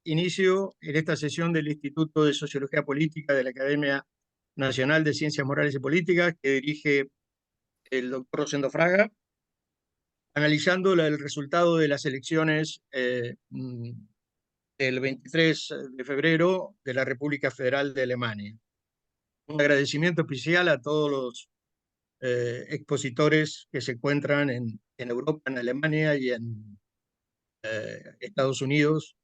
inicio en esta sesión del Instituto de Sociología Política de la Academia Nacional de Ciencias Morales y Políticas, que dirige el doctor Rosendo Fraga, analizando el resultado de las elecciones del 23 de febrero de la República Federal de Alemania. Un agradecimiento especial a todos los expositores que se encuentran en Europa, en Alemania y en Estados Unidos.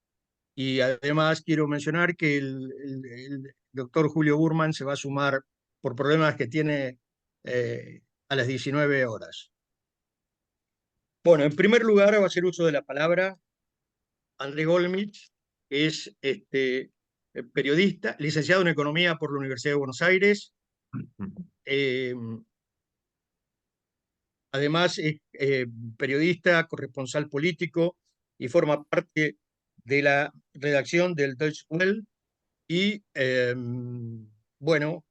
Y además quiero mencionar que el doctor Julio Burman se va a sumar por problemas que tiene a las 19 horas. Bueno, en primer lugar va a hacer uso de la palabra André Golmich, que es periodista, licenciado en Economía por la Universidad de Buenos Aires. Eh, Además es periodista, corresponsal político y forma parte de la redacción del Deutsche Welle. Y bueno,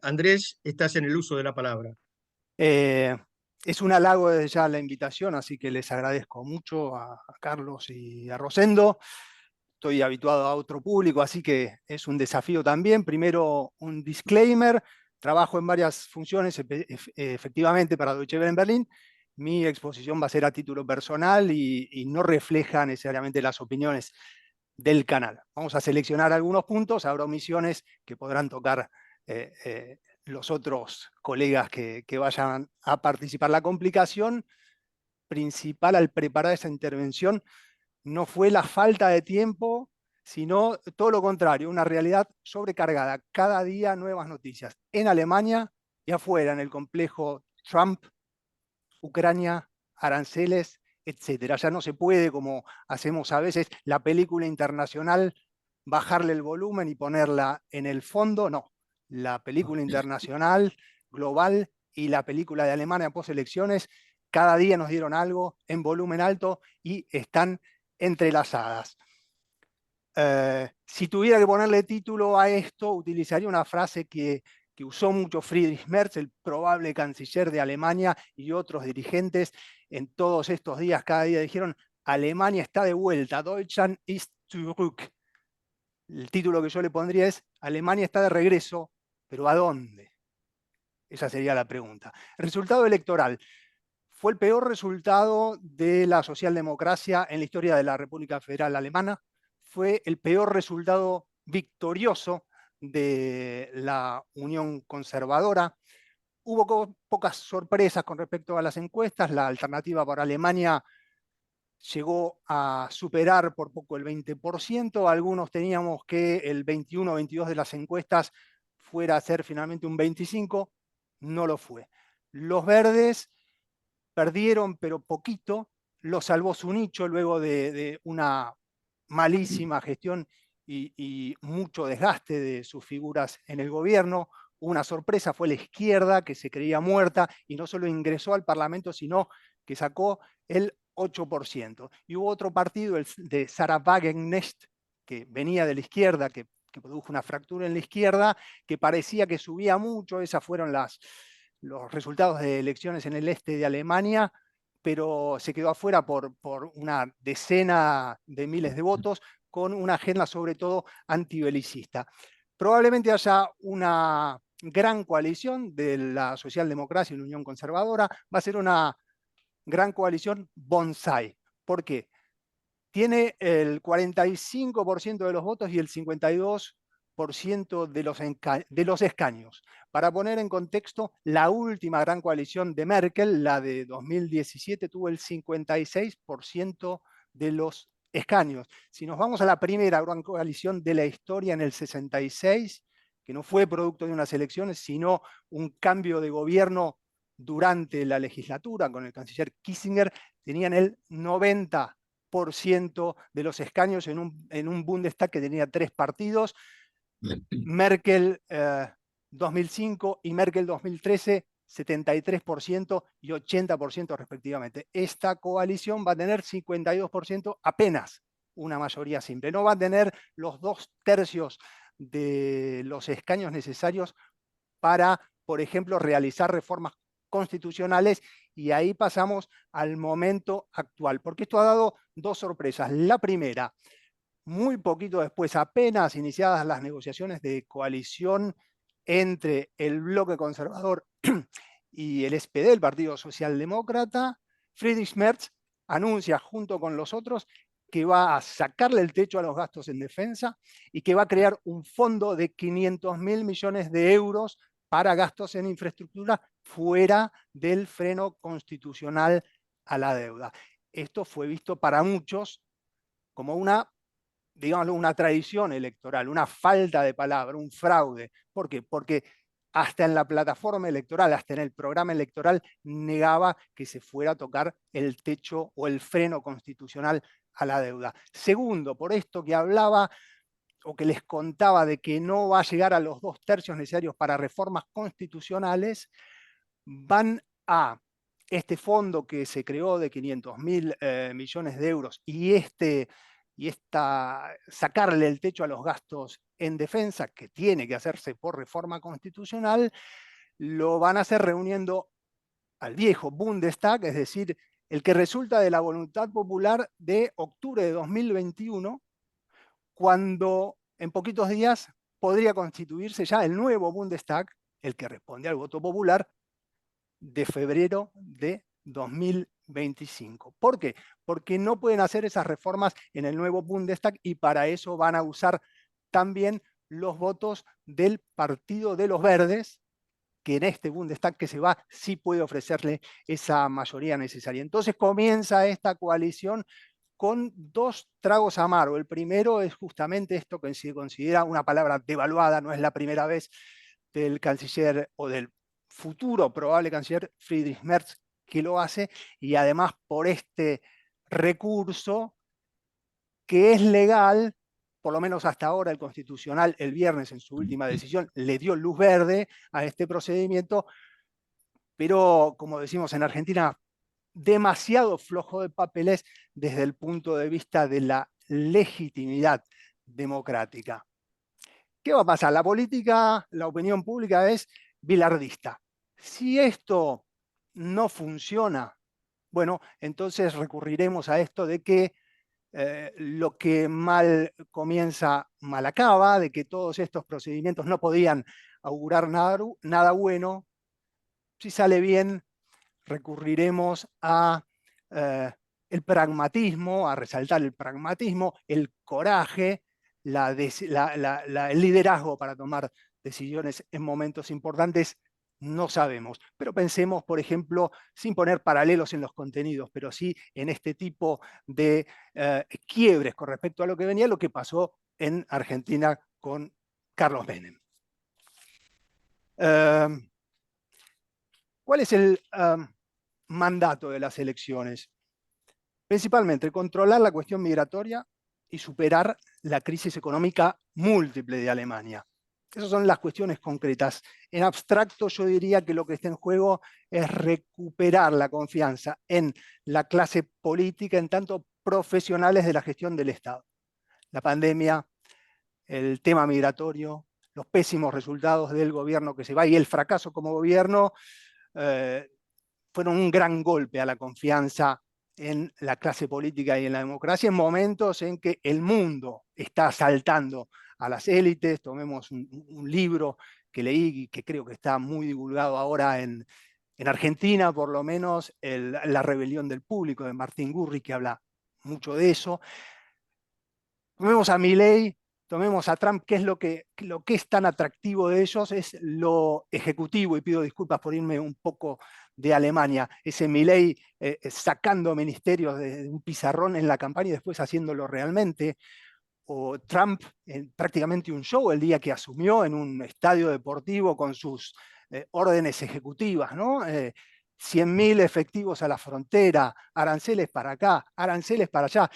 Andrés, estás en el uso de la palabra. Eh, es un halago desde ya la invitación, así que les agradezco mucho a Carlos y a Rosendo. Estoy habituado a otro público, así que es un desafío también. Primero, un disclaimer. Trabajo en varias funciones efectivamente para Deutsche Welle en Berlín. Mi exposición va a ser a título personal y no refleja necesariamente las opiniones del canal. Vamos a seleccionar algunos puntos, habrá omisiones que podrán tocar los otros colegas que vayan a participar. La complicación principal al preparar esa intervención no fue la falta de tiempo, sino todo lo contrario, una realidad sobrecargada. Cada día nuevas noticias en Alemania y afuera, en el complejo Trump, Ucrania, aranceles, etcétera. Ya no se puede, como hacemos a veces, la película internacional, bajarle el volumen y ponerla en el fondo. No, la película internacional, global, y la película de Alemania post-elecciones, cada día nos dieron algo en volumen alto y están entrelazadas. Si tuviera que ponerle título a esto, utilizaría una frase que usó mucho Friedrich Merz, el probable canciller de Alemania, y otros dirigentes en todos estos días. Cada día dijeron: Alemania está de vuelta, Deutschland ist zurück. El título que yo le pondría es: Alemania está de regreso, pero ¿a dónde? Esa sería la pregunta. El resultado electoral fue el peor resultado de la socialdemocracia en la historia de la República Federal Alemana. Fue el peor resultado victorioso de la Unión Conservadora. Hubo pocas sorpresas con respecto a las encuestas. La alternativa para Alemania llegó a superar por poco el 20%. Algunos teníamos que el 21 o 22 de las encuestas fuera a ser finalmente un 25%. No lo fue. Los verdes perdieron, pero poquito. Lo salvó su nicho luego de una malísima gestión y mucho desgaste de sus figuras en el gobierno. Una sorpresa fue la izquierda, que se creía muerta y no solo ingresó al Parlamento, sino que sacó el 8%. Y hubo otro partido, el de Sarah Wagenknecht, que venía de la izquierda, que produjo una fractura en la izquierda, que parecía que subía mucho. Esas fueron los resultados de elecciones en el este de Alemania, pero se quedó afuera por una decena de miles de votos, con una agenda sobre todo antibelicista. Probablemente haya una gran coalición de la socialdemocracia y la Unión Conservadora. Va a ser una gran coalición bonsai. ¿Por qué? Tiene el 45% de los votos y el 52% de los escaños. Para poner en contexto, la última gran coalición de Merkel, la de 2017, tuvo el 56% de los escaños. Si nos vamos a la primera gran coalición de la historia en el 66, que no fue producto de unas elecciones, sino un cambio de gobierno durante la legislatura con el canciller Kissinger, tenían el 90% de los escaños en un Bundestag que tenía 3 partidos. Merkel 2005 y Merkel 2013, 73% y 80% respectivamente. Esta coalición va a tener 52%, apenas una mayoría simple. No va a tener los 2/3 de los escaños necesarios para, por ejemplo, realizar reformas constitucionales, y ahí pasamos al momento actual, porque esto ha dado 2 sorpresas. La primera, muy poquito después, apenas iniciadas las negociaciones de coalición entre el bloque conservador y el SPD, el Partido Socialdemócrata, Friedrich Merz anuncia junto con los otros que va a sacarle el techo a los gastos en defensa y que va a crear un fondo de 500.000 millones de euros para gastos en infraestructura fuera del freno constitucional a la deuda. Esto fue visto para muchos como una, digámoslo, una traición electoral, una falta de palabra, un fraude. ¿Por qué? Porque hasta en la plataforma electoral, hasta en el programa electoral, negaba que se fuera a tocar el techo o el freno constitucional a la deuda. Segundo, por esto que hablaba o que les contaba de que no va a llegar a los 2/3 necesarios para reformas constitucionales, van a este fondo que se creó de 500.000 millones de euros y sacarle el techo a los gastos en defensa, que tiene que hacerse por reforma constitucional, lo van a hacer reuniendo al viejo Bundestag, es decir, el que resulta de la voluntad popular de octubre de 2021, cuando en poquitos días podría constituirse ya el nuevo Bundestag, el que responde al voto popular, de febrero de 2025. ¿Por qué? Porque no pueden hacer esas reformas en el nuevo Bundestag y para eso van a usar también los votos del Partido de los Verdes, que en este Bundestag que se va sí puede ofrecerle esa mayoría necesaria. Entonces comienza esta coalición con dos tragos amargos. El primero es justamente esto que se considera una palabra devaluada, no es la primera vez del canciller o del futuro probable canciller Friedrich Merz que lo hace, y además por este recurso que es legal, por lo menos hasta ahora el Constitucional el viernes en su última decisión le dio luz verde a este procedimiento, pero como decimos en Argentina, demasiado flojo de papeles desde el punto de vista de la legitimidad democrática. ¿Qué va a pasar? La política, la opinión pública es bilardista. Si esto no funciona, bueno, entonces recurriremos a esto de que lo que mal comienza, mal acaba, de que todos estos procedimientos no podían augurar nada bueno. Si sale bien, recurriremos a el pragmatismo, a resaltar el pragmatismo, el coraje, el liderazgo para tomar decisiones en momentos importantes. No sabemos, pero pensemos, por ejemplo, sin poner paralelos en los contenidos, pero sí en este tipo de quiebres con respecto a lo que venía, lo que pasó en Argentina con Carlos Menem. ¿Cuál es el mandato de las elecciones? Principalmente controlar la cuestión migratoria y superar la crisis económica múltiple de Alemania. Esas son las cuestiones concretas. En abstracto yo diría que lo que está en juego es recuperar la confianza en la clase política en tanto profesionales de la gestión del Estado. La pandemia, el tema migratorio, los pésimos resultados del gobierno que se va y el fracaso como gobierno fueron un gran golpe a la confianza en la clase política y en la democracia en momentos en que el mundo está asaltando a las élites. Tomemos un libro que leí y que creo que está muy divulgado ahora en Argentina, por lo menos, La rebelión del público, de Martín Gurri, que habla mucho de eso. Tomemos a Milei, tomemos a Trump, ¿qué es lo que es tan atractivo de ellos? Es lo ejecutivo, y pido disculpas por irme un poco de Alemania. Ese Milei sacando ministerios de un pizarrón en la campaña y después haciéndolo realmente. O Trump en prácticamente un show el día que asumió en un estadio deportivo con sus órdenes ejecutivas, ¿no? 100.000 efectivos a la frontera, aranceles para acá, aranceles para allá.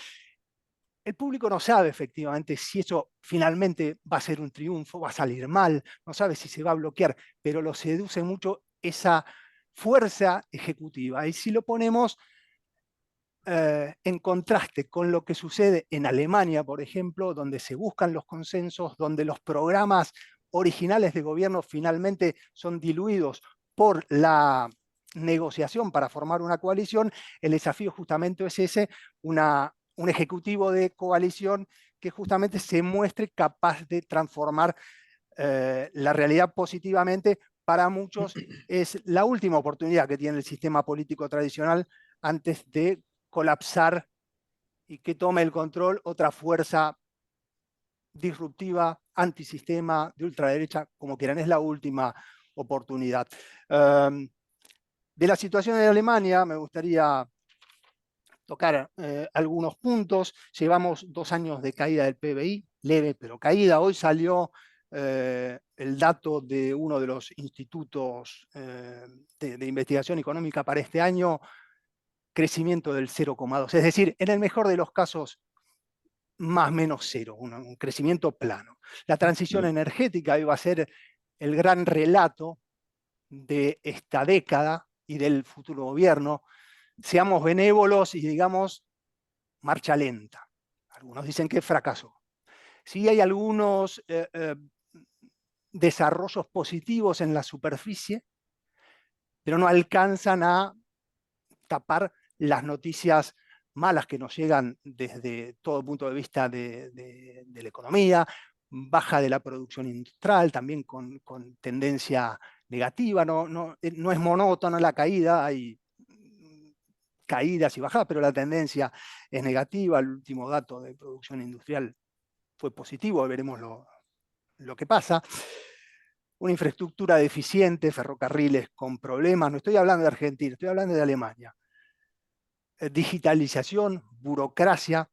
El público no sabe efectivamente si eso finalmente va a ser un triunfo, va a salir mal, no sabe si se va a bloquear, pero lo seduce mucho esa fuerza ejecutiva. Y si lo ponemos en contraste con lo que sucede en Alemania, por ejemplo, donde se buscan los consensos, donde los programas originales de gobierno finalmente son diluidos por la negociación para formar una coalición, el desafío justamente es ese, un ejecutivo de coalición que justamente se muestre capaz de transformar la realidad positivamente. Para muchos es la última oportunidad que tiene el sistema político tradicional antes de colapsar y que tome el control otra fuerza disruptiva, antisistema, de ultraderecha, como quieran. Es la última oportunidad. De la situación de Alemania me gustaría tocar algunos puntos. Llevamos 2 años de caída del PBI, leve pero caída. Hoy salió el dato de uno de los institutos de investigación económica para este año, crecimiento del 0,2. Es decir, en el mejor de los casos, más o menos cero, un crecimiento plano. La transición energética iba a ser el gran relato de esta década y del futuro gobierno. Seamos benévolos y digamos marcha lenta. Algunos dicen que fracasó. Sí hay algunos desarrollos positivos en la superficie, pero no alcanzan a tapar las noticias malas que nos llegan desde todo punto de vista de la economía, baja de la producción industrial, también con tendencia negativa. No es monótona la caída, hay caídas y bajadas, pero la tendencia es negativa. El último dato de producción industrial fue positivo, veremos lo que pasa. Una infraestructura deficiente, ferrocarriles con problemas. No estoy hablando de Argentina, estoy hablando de Alemania. Digitalización, burocracia.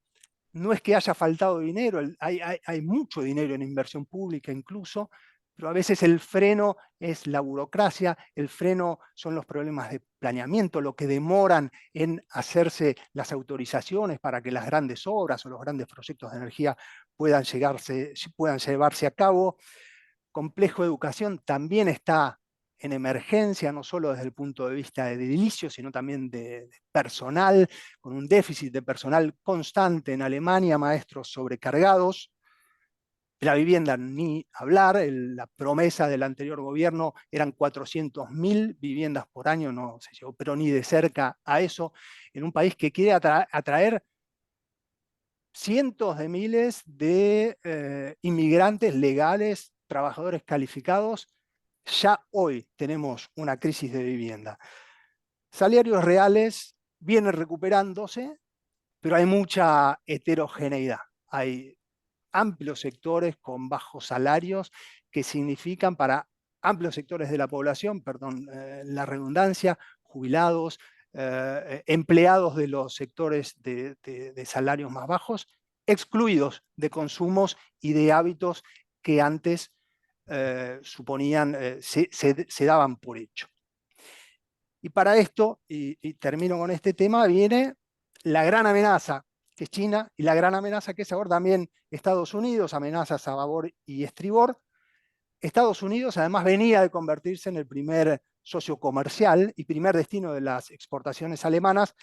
No es que haya faltado dinero, hay mucho dinero en inversión pública incluso, pero a veces el freno es la burocracia, el freno son los problemas de planeamiento, lo que demoran en hacerse las autorizaciones para que las grandes obras o los grandes proyectos de energía puedan llevarse a cabo. Complejo de educación también está en emergencia, no solo desde el punto de vista de edilicio, sino también de personal, con un déficit de personal constante en Alemania, maestros sobrecargados. La vivienda, ni hablar. La promesa del anterior gobierno eran 400.000 viviendas por año, no se llegó, pero ni de cerca a eso, en un país que quiere atraer cientos de miles de inmigrantes legales, trabajadores calificados. Ya hoy tenemos una crisis de vivienda. Salarios reales vienen recuperándose, pero hay mucha heterogeneidad. Hay amplios sectores con bajos salarios que significan para amplios sectores de la población, perdón, la redundancia, jubilados, empleados de los sectores de salarios más bajos, excluidos de consumos y de hábitos que antes suponían, se daban por hecho. Y para esto, y termino con este tema, viene la gran amenaza, que es China, y la gran amenaza que es ahora también Estados Unidos, amenazas a babor y estribor. Estados Unidos además venía de convertirse en el primer socio comercial y primer destino de las exportaciones alemanas.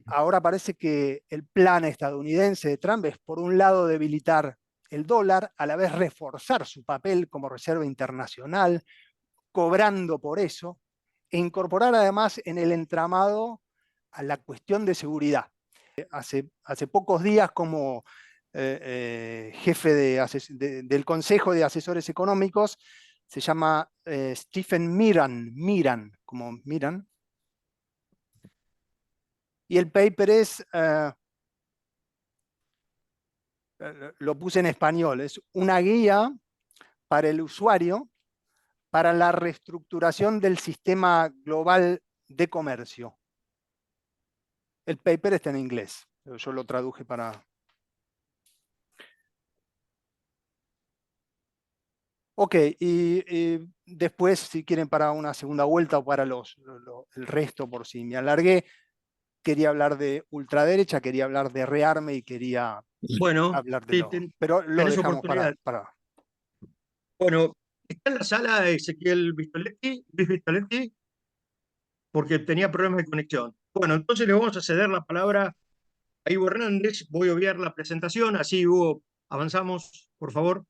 Ahora parece que el plan estadounidense de Trump es, por un lado, debilitar el dólar, a la vez reforzar su papel como reserva internacional, cobrando por eso, e incorporar además en el entramado a la cuestión de seguridad. Hace pocos días, como jefe del Consejo de Asesores Económicos, se llama Stephen Miran, como Miran, y el paper es, lo puse en español, es una guía para el usuario para la reestructuración del sistema global de comercio. El paper está en inglés, pero yo lo traduje para... Ok, y después, si quieren para una segunda vuelta o para el resto, por si me alargué, quería hablar de ultraderecha, quería hablar de rearme y quería Bueno, hablar de lo... Pero lo tenés dejamos oportunidad. para... Bueno, está en la sala Ezequiel Vistoletti, Luis Vistoletti, porque tenía problemas de conexión. Bueno, entonces le vamos a ceder la palabra a Ivo Hernández. Voy a obviar la presentación, así Hugo, avanzamos, por favor.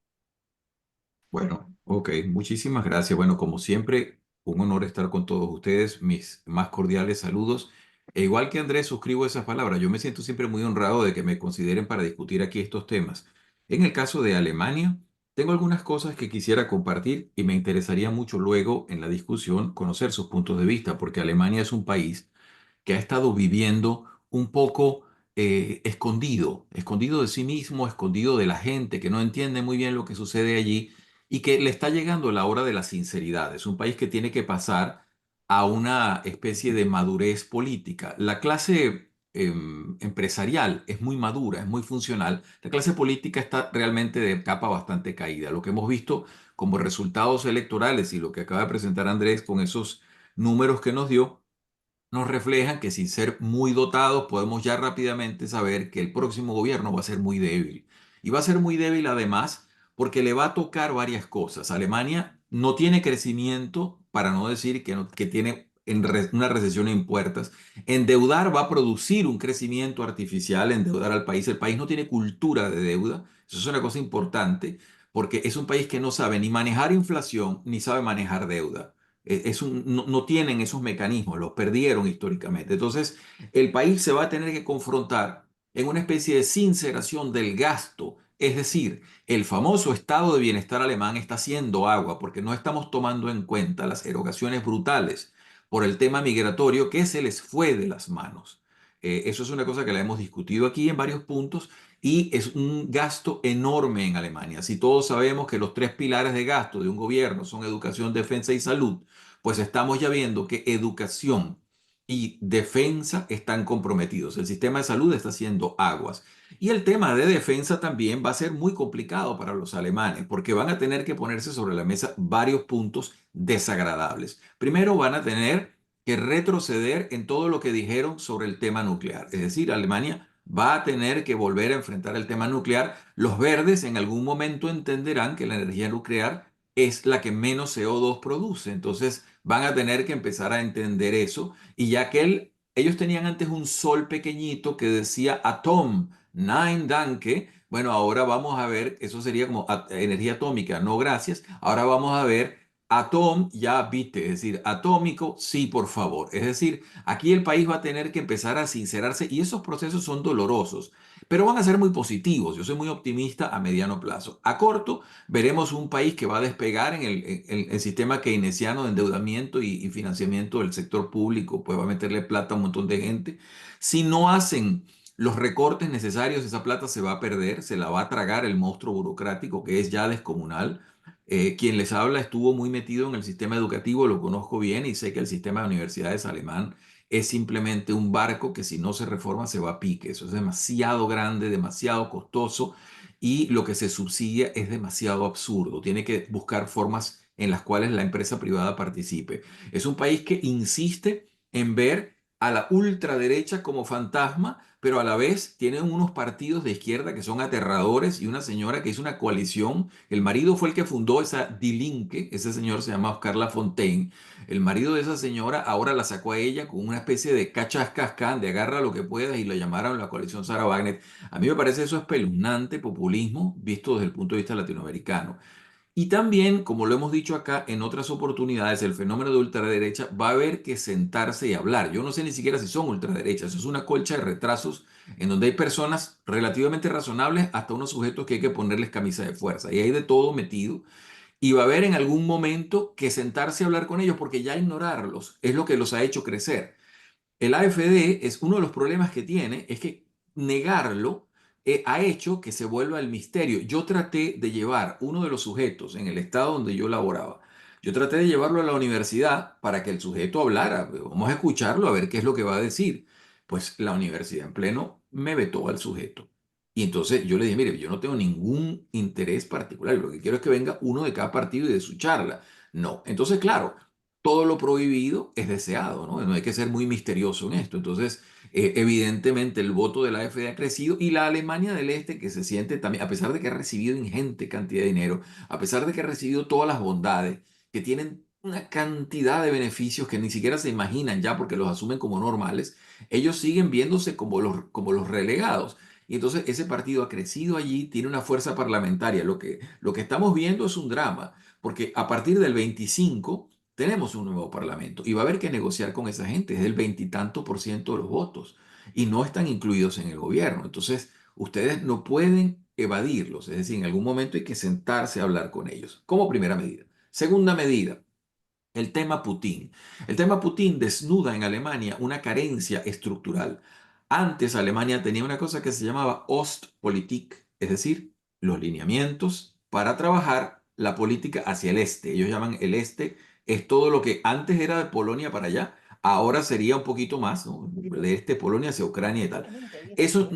Bueno, ok, muchísimas gracias. Bueno, como siempre, un honor estar con todos ustedes. Mis más cordiales saludos E igual que Andrés, suscribo esas palabras. Yo me siento siempre muy honrado de que me consideren para discutir aquí estos temas. En el caso de Alemania, tengo algunas cosas que quisiera compartir y me interesaría mucho luego en la discusión conocer sus puntos de vista, porque Alemania es un país que ha estado viviendo un poco escondido, escondido de sí mismo, escondido de la gente, que no entiende muy bien lo que sucede allí y que le está llegando la hora de la sinceridad. Es un país que tiene que pasar a una especie de madurez política. La clase empresarial es muy madura, es muy funcional. La clase política está realmente de capa bastante caída. Lo que hemos visto como resultados electorales y lo que acaba de presentar Andrés con esos números que nos dio nos reflejan que sin ser muy dotados podemos ya rápidamente saber que el próximo gobierno va a ser muy débil. Y va a ser muy débil además porque le va a tocar varias cosas. Alemania no tiene crecimiento, para no decir que tiene una recesión en puertas. Endeudar va a producir un crecimiento artificial, endeudar al país. El país no tiene cultura de deuda. Eso es una cosa importante porque es un país que no sabe ni manejar inflación ni sabe manejar deuda. No tienen esos mecanismos, los perdieron históricamente. Entonces, el país se va a tener que confrontar en una especie de sinceración del gasto. Es decir, el famoso estado de bienestar alemán está haciendo agua porque no estamos tomando en cuenta las erogaciones brutales por el tema migratorio que se les fue de las manos. Eso es una cosa que la hemos discutido aquí en varios puntos y es un gasto enorme en Alemania. Si todos sabemos que los tres pilares de gasto de un gobierno son educación, defensa y salud, pues estamos ya viendo que educación y defensa están comprometidos. El sistema de salud está haciendo aguas. Y el tema de defensa también va a ser muy complicado para los alemanes, porque van a tener que ponerse sobre la mesa varios puntos desagradables. Primero, van a tener que retroceder en todo lo que dijeron sobre el tema nuclear. Es decir, Alemania va a tener que volver a enfrentar el tema nuclear. Los verdes en algún momento entenderán que la energía nuclear es la que menos CO2 produce. Entonces van a tener que empezar a entender eso. Y ya que ellos tenían antes un sol pequeñito que decía Atom, Nein Danke. Bueno, ahora vamos a ver, eso sería como energía atómica, no gracias. Ahora vamos a ver Atom, ya viste, es decir, atómico, sí, por favor. Es decir, aquí el país va a tener que empezar a sincerarse y esos procesos son dolorosos, pero van a ser muy positivos. Yo soy muy optimista a mediano plazo. A corto, veremos un país que va a despegar en el sistema keynesiano de endeudamiento y financiamiento del sector público, pues va a meterle plata a un montón de gente. Si no hacen los recortes necesarios, esa plata se va a perder, se la va a tragar el monstruo burocrático que es ya descomunal. Quien les habla estuvo muy metido en el sistema educativo, lo conozco bien y sé que el sistema de universidades alemán es simplemente un barco que si no se reforma se va a pique. Eso es demasiado grande, demasiado costoso y lo que se subsidia es demasiado absurdo. Tiene que buscar formas en las cuales la empresa privada participe. Es un país que insiste en ver a la ultraderecha como fantasma, pero a la vez tienen unos partidos de izquierda que son aterradores y una señora que hizo una coalición. El marido fue el que fundó esa Die Linke, ese señor se llama Oscar Lafontaine. El marido de esa señora ahora la sacó a ella con una especie de cachascascán, de agarra lo que puedas y la llamaron la coalición Sarah Wagner. A mí me parece eso espeluznante populismo visto desde el punto de vista latinoamericano. Y también, como lo hemos dicho acá en otras oportunidades, el fenómeno de ultraderecha va a haber que sentarse y hablar. Yo no sé ni siquiera si son ultraderechas, eso es una colcha de retrasos en donde hay personas relativamente razonables hasta unos sujetos que hay que ponerles camisa de fuerza. Y hay de todo metido. Y va a haber en algún momento que sentarse a hablar con ellos porque ya ignorarlos es lo que los ha hecho crecer. El AfD es uno de los problemas que tiene, es que negarlo ha hecho que se vuelva el misterio. Yo traté de llevar uno de los sujetos en el estado donde yo laboraba. Yo traté de llevarlo a la universidad para que el sujeto hablara. Vamos a escucharlo a ver qué es lo que va a decir. Pues la universidad en pleno me vetó al sujeto. Y entonces yo le dije, mire, yo no tengo ningún interés particular. Lo que quiero es que venga uno de cada partido y de su charla. No. Entonces, claro, todo lo prohibido es deseado, ¿no? No hay que ser muy misterioso en esto. Entonces, evidentemente el voto de la AfD ha crecido y la Alemania del Este, que se siente también, a pesar de que ha recibido ingente cantidad de dinero, a pesar de que ha recibido todas las bondades, que tienen una cantidad de beneficios que ni siquiera se imaginan ya porque los asumen como normales, ellos siguen viéndose como los relegados. Y entonces ese partido ha crecido allí, tiene una fuerza parlamentaria. Lo que estamos viendo es un drama, porque a partir del 25 tenemos un nuevo parlamento y va a haber que negociar con esa gente, es del veintitantos por ciento de los votos y no están incluidos en el gobierno. Entonces, ustedes no pueden evadirlos, es decir, en algún momento hay que sentarse a hablar con ellos, como primera medida. Segunda medida, el tema Putin. El tema Putin desnuda en Alemania una carencia estructural. Antes Alemania tenía una cosa que se llamaba Ostpolitik, es decir, los lineamientos para trabajar la política hacia el este. Ellos llaman el este, es todo lo que antes era de Polonia para allá, ahora sería un poquito más, ¿no? De este Polonia hacia Ucrania y tal. Eso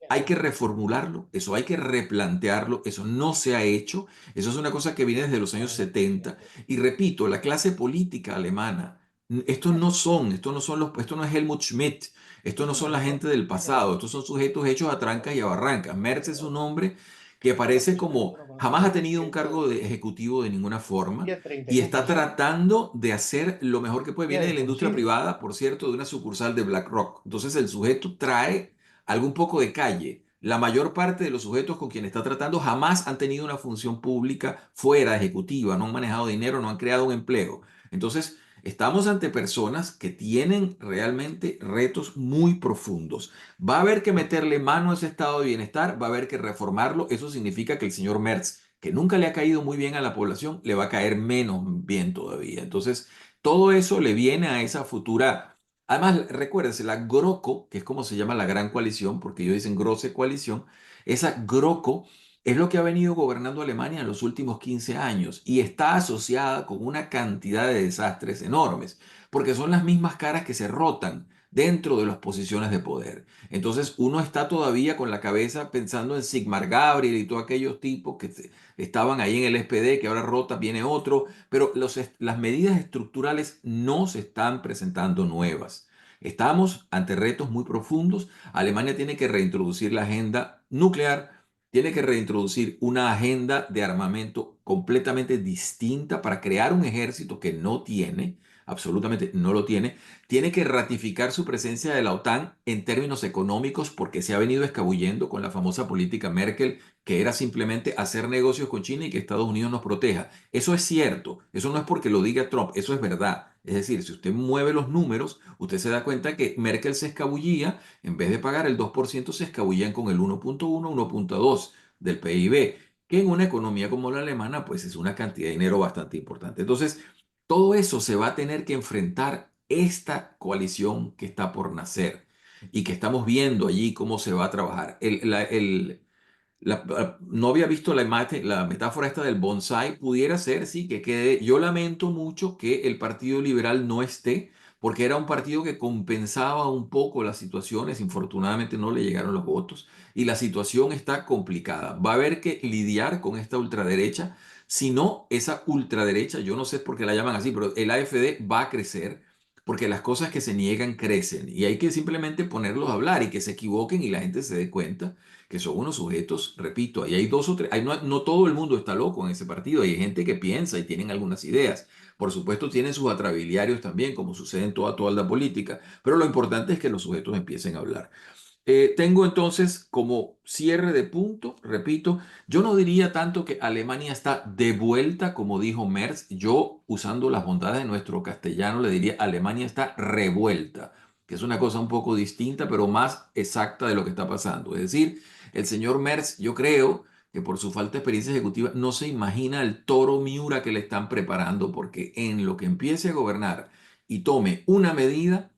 hay que reformularlo, eso hay que replantearlo, eso no se ha hecho, eso es una cosa que viene desde los años 70. Y repito, la clase política alemana, esto no es Helmut Schmidt, esto no son la gente del pasado, estos son sujetos hechos a trancas y a barrancas. Merz es un hombre que parece como jamás ha tenido un cargo de ejecutivo de ninguna forma y está tratando de hacer lo mejor que puede. Viene de la industria privada, por cierto, de una sucursal de BlackRock. Entonces el sujeto trae algún poco de calle. La mayor parte de los sujetos con quienes está tratando jamás han tenido una función pública fuera ejecutiva, no han manejado dinero, no han creado un empleo. Entonces, estamos ante personas que tienen realmente retos muy profundos. Va a haber que meterle mano a ese estado de bienestar, va a haber que reformarlo. Eso significa que el señor Merz, que nunca le ha caído muy bien a la población, le va a caer menos bien todavía. Entonces, todo eso le viene a esa futura. Además, recuérdense, la GroKo, que es como se llama la Gran Coalición, porque ellos dicen Große Coalición, esa GroKo es lo que ha venido gobernando Alemania en los últimos 15 años y está asociada con una cantidad de desastres enormes, porque son las mismas caras que se rotan dentro de las posiciones de poder. Entonces, uno está todavía con la cabeza pensando en Sigmar Gabriel y todos aquellos tipos que estaban ahí en el SPD, que ahora rota, viene otro, pero las medidas estructurales no se están presentando nuevas. Estamos ante retos muy profundos. Alemania tiene que reintroducir la agenda nuclear, tiene que reintroducir una agenda de armamento completamente distinta para crear un ejército que no tiene, absolutamente no lo tiene que ratificar su presencia de la OTAN en términos económicos porque se ha venido escabullendo con la famosa política Merkel, que era simplemente hacer negocios con China y que Estados Unidos nos proteja. Eso es cierto, eso no es porque lo diga Trump, eso es verdad. Es decir, si usted mueve los números, usted se da cuenta que Merkel se escabullía, en vez de pagar el 2%, se escabullían con el 1.1, 1.2 del PIB, que en una economía como la alemana, pues es una cantidad de dinero bastante importante. Entonces, todo eso se va a tener que enfrentar esta coalición que está por nacer y que estamos viendo allí cómo se va a trabajar. No había visto la metáfora esta del bonsai. Pudiera ser, sí, que quede. Yo lamento mucho que el Partido Liberal no esté, porque era un partido que compensaba un poco las situaciones. Infortunadamente no le llegaron los votos y la situación está complicada. Va a haber que lidiar con esta ultraderecha. Si no, esa ultraderecha, yo no sé por qué la llaman así, pero el AfD va a crecer. Porque las cosas que se niegan crecen y hay que simplemente ponerlos a hablar y que se equivoquen y la gente se dé cuenta que son unos sujetos, repito, ahí hay dos o tres, no todo el mundo está loco en ese partido, hay gente que piensa y tienen algunas ideas. Por supuesto, tienen sus atrabiliarios también, como sucede en toda la política, pero lo importante es que los sujetos empiecen a hablar. Tengo entonces como cierre de punto, repito, yo no diría tanto que Alemania está de vuelta, como dijo Merz, yo usando las bondades de nuestro castellano le diría Alemania está revuelta, que es una cosa un poco distinta, pero más exacta de lo que está pasando. Es decir, el señor Merz, yo creo que por su falta de experiencia ejecutiva no se imagina el toro Miura que le están preparando, porque en lo que empiece a gobernar y tome una medida,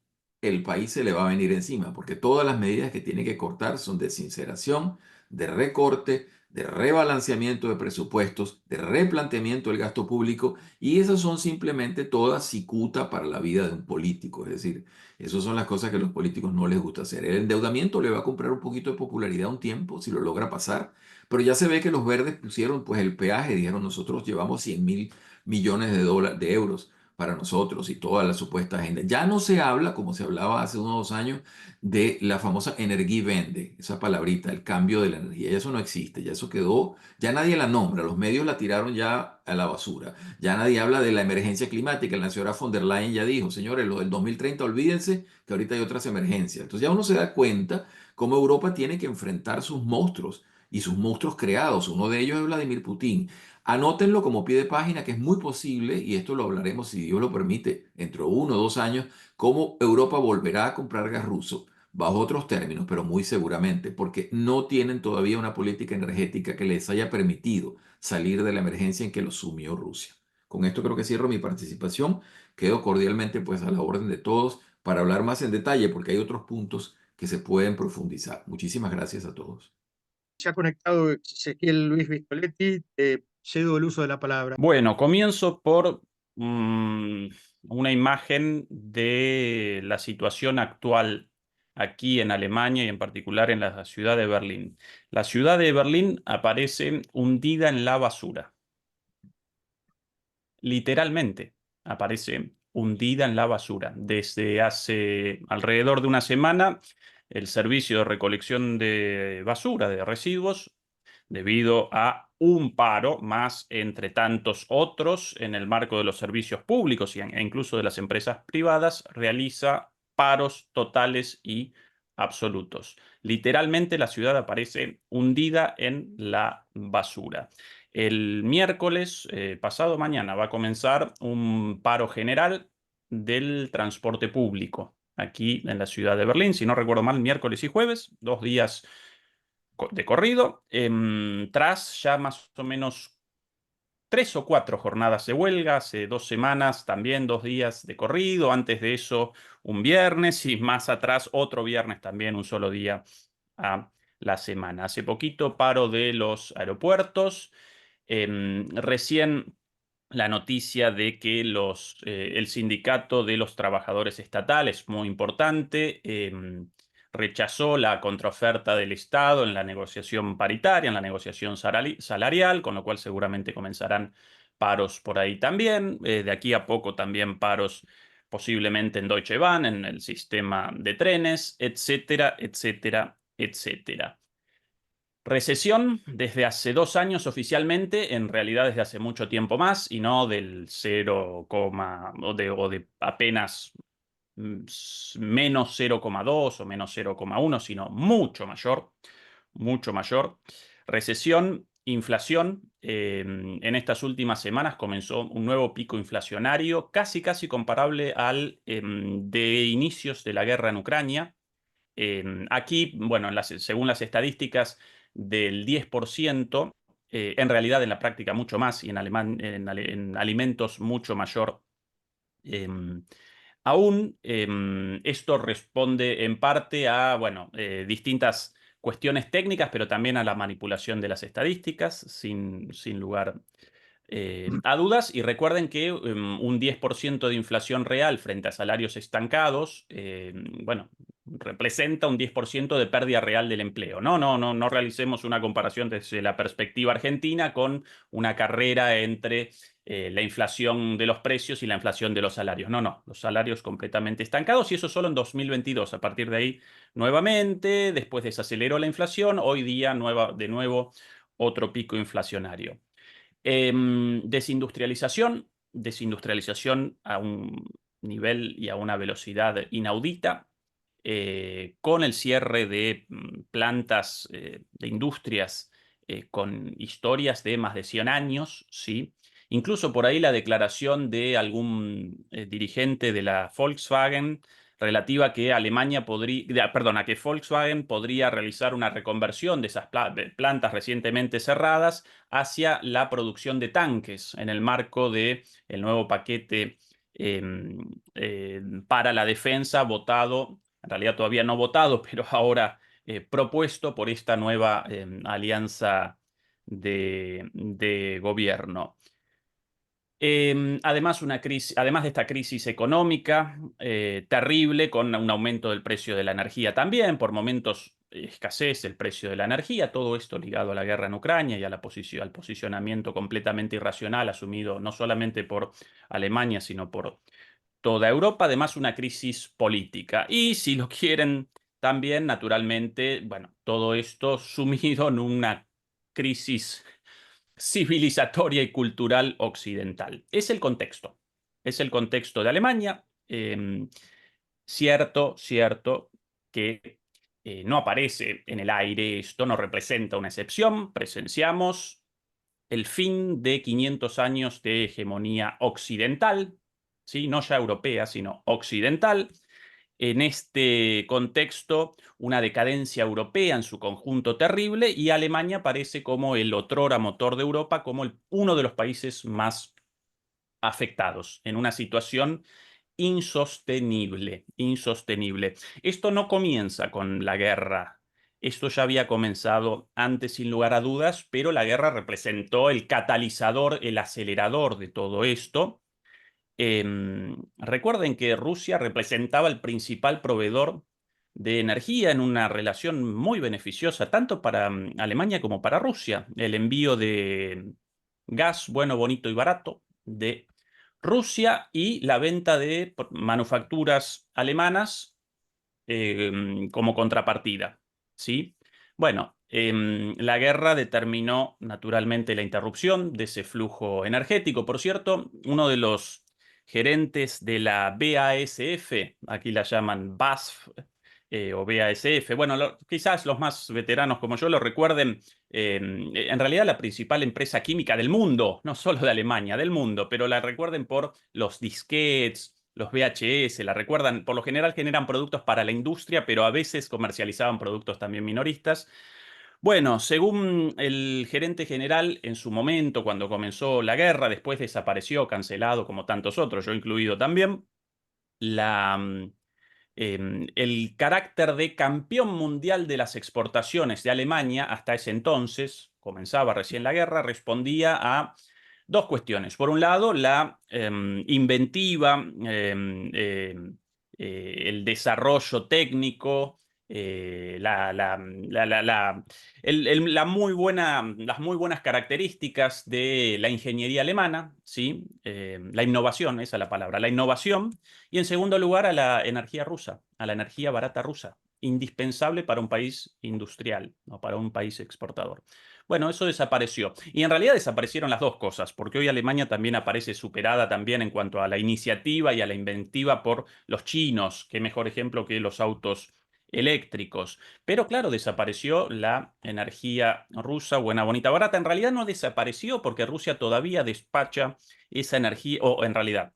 el país se le va a venir encima, porque todas las medidas que tiene que cortar son de sinceración, de recorte, de rebalanceamiento de presupuestos, de replanteamiento del gasto público, y esas son simplemente todas cicuta para la vida de un político. Es decir, esas son las cosas que a los políticos no les gusta hacer. El endeudamiento le va a comprar un poquito de popularidad un tiempo, si lo logra pasar, pero ya se ve que los verdes pusieron pues el peaje, dijeron nosotros llevamos 100.000 millones de euros para nosotros y toda la supuesta agenda. Ya no se habla, como se hablaba hace unos 2 años, de la famosa Energiewende, esa palabrita, el cambio de la energía. Ya eso no existe, ya eso quedó, ya nadie la nombra, los medios la tiraron ya a la basura. Ya nadie habla de la emergencia climática. La señora von der Leyen ya dijo, señores, lo del 2030, olvídense que ahorita hay otras emergencias. Entonces ya uno se da cuenta cómo Europa tiene que enfrentar sus monstruos y sus monstruos creados. Uno de ellos es Vladimir Putin. Anótenlo como pie de página, que es muy posible, y esto lo hablaremos, si Dios lo permite, dentro de 1 o 2 años, cómo Europa volverá a comprar gas ruso, bajo otros términos, pero muy seguramente, porque no tienen todavía una política energética que les haya permitido salir de la emergencia en que los sumió Rusia. Con esto creo que cierro mi participación. Quedo cordialmente pues a la orden de todos para hablar más en detalle, porque hay otros puntos que se pueden profundizar. Muchísimas gracias a todos. Se ha conectado Ezequiel Luis Vistoletti, cedo el uso de la palabra. Bueno, comienzo por una imagen de la situación actual aquí en Alemania y en particular en la ciudad de Berlín. La ciudad de Berlín aparece hundida en la basura. Literalmente aparece hundida en la basura. Desde hace alrededor de una semana, el servicio de recolección de basura, de residuos, debido a un paro más entre tantos otros en el marco de los servicios públicos e incluso de las empresas privadas, realiza paros totales y absolutos. Literalmente la ciudad aparece hundida en la basura. El miércoles, pasado mañana, va a comenzar un paro general del transporte público aquí en la ciudad de Berlín, si no recuerdo mal, miércoles y jueves, 2 días de corrido, tras ya más o menos 3 o 4 jornadas de huelga, hace 2 semanas también 2 días de corrido, antes de eso un viernes y más atrás otro viernes también, un solo día a la semana. Hace poquito paro de los aeropuertos, recién la noticia de que el sindicato de los trabajadores estatales, muy importante, rechazó la contraoferta del Estado en la negociación paritaria, en la negociación salarial, con lo cual seguramente comenzarán paros por ahí también. De aquí a poco también paros posiblemente en Deutsche Bahn, en el sistema de trenes, etcétera, etcétera, etcétera. Recesión desde hace 2 años oficialmente, en realidad desde hace mucho tiempo más, y no del 0, o de apenas menos 0,2 o menos 0,1, sino mucho mayor, mucho mayor. Recesión, inflación. En estas últimas semanas comenzó un nuevo pico inflacionario, casi comparable al de inicios de la guerra en Ucrania. Aquí, bueno, según las estadísticas, del 10%, en realidad en la práctica mucho más, y en alimentos mucho mayor. Aún esto responde en parte a, bueno, distintas cuestiones técnicas, pero también a la manipulación de las estadísticas, sin lugar a dudas. Y recuerden que un 10% de inflación real frente a salarios estancados, bueno, representa un 10% de pérdida real del empleo. No realicemos una comparación desde la perspectiva argentina con una carrera entre la inflación de los precios y la inflación de los salarios. No, los salarios completamente estancados, y eso solo en 2022. A partir de ahí, nuevamente, después desaceleró la inflación, hoy día de nuevo otro pico inflacionario. Desindustrialización a un nivel y a una velocidad inaudita, con el cierre de plantas, de industrias con historias de más de 100 años, ¿sí? Incluso por ahí la declaración de algún dirigente de la Volkswagen relativa a que a que Volkswagen podría realizar una reconversión de esas plantas recientemente cerradas hacia la producción de tanques en el marco del nuevo paquete para la defensa votado, en realidad todavía no votado, pero ahora propuesto por esta nueva alianza de gobierno. Además de esta crisis económica terrible, con un aumento del precio de la energía también, por momentos escasez el precio de la energía, todo esto ligado a la guerra en Ucrania y al posicionamiento completamente irracional asumido no solamente por Alemania, sino por toda Europa. Además, una crisis política. Y si lo quieren también, naturalmente, bueno, todo esto sumido en una crisis civilizatoria y cultural occidental. Es el contexto. Es el contexto de Alemania. Cierto que no aparece en el aire, esto no representa una excepción, presenciamos el fin de 500 años de hegemonía occidental, ¿sí? No ya europea, sino occidental. En este contexto, una decadencia europea en su conjunto terrible, y Alemania aparece como el otrora motor de Europa, como uno de los países más afectados, en una situación insostenible, insostenible. Esto no comienza con la guerra. Esto ya había comenzado antes, sin lugar a dudas, pero la guerra representó el catalizador, el acelerador de todo esto. Recuerden que Rusia representaba el principal proveedor de energía en una relación muy beneficiosa, tanto para Alemania como para Rusia. El envío de gas bueno, bonito y barato de Rusia y la venta de manufacturas alemanas como contrapartida, ¿sí? Bueno, la guerra determinó naturalmente la interrupción de ese flujo energético. Por cierto, uno de los gerentes de la BASF, aquí la llaman BASF o BASF, bueno, quizás los más veteranos como yo lo recuerden, en realidad la principal empresa química del mundo, no solo de Alemania, del mundo, pero la recuerden por los disquetes, los VHS, la recuerdan, por lo general generan productos para la industria, pero a veces comercializaban productos también minoristas. Bueno, según el gerente general, en su momento, cuando comenzó la guerra, después desapareció, cancelado, como tantos otros, yo incluido también, el carácter de campeón mundial de las exportaciones de Alemania hasta ese entonces, comenzaba recién la guerra, respondía a dos cuestiones. Por un lado, la inventiva, el desarrollo técnico, las muy buenas características de la ingeniería alemana, ¿sí? La innovación, esa es la palabra, la innovación. Y en segundo lugar, a la energía rusa, a la energía barata rusa, indispensable para un país industrial, no para un país exportador. Bueno, eso desapareció. Y en realidad desaparecieron las dos cosas, porque hoy Alemania también aparece superada también en cuanto a la iniciativa y a la inventiva por los chinos. Qué mejor ejemplo que los autos eléctricos. Pero claro, desapareció la energía rusa, buena, bonita, barata. En realidad no desapareció porque Rusia todavía despacha esa energía, o en realidad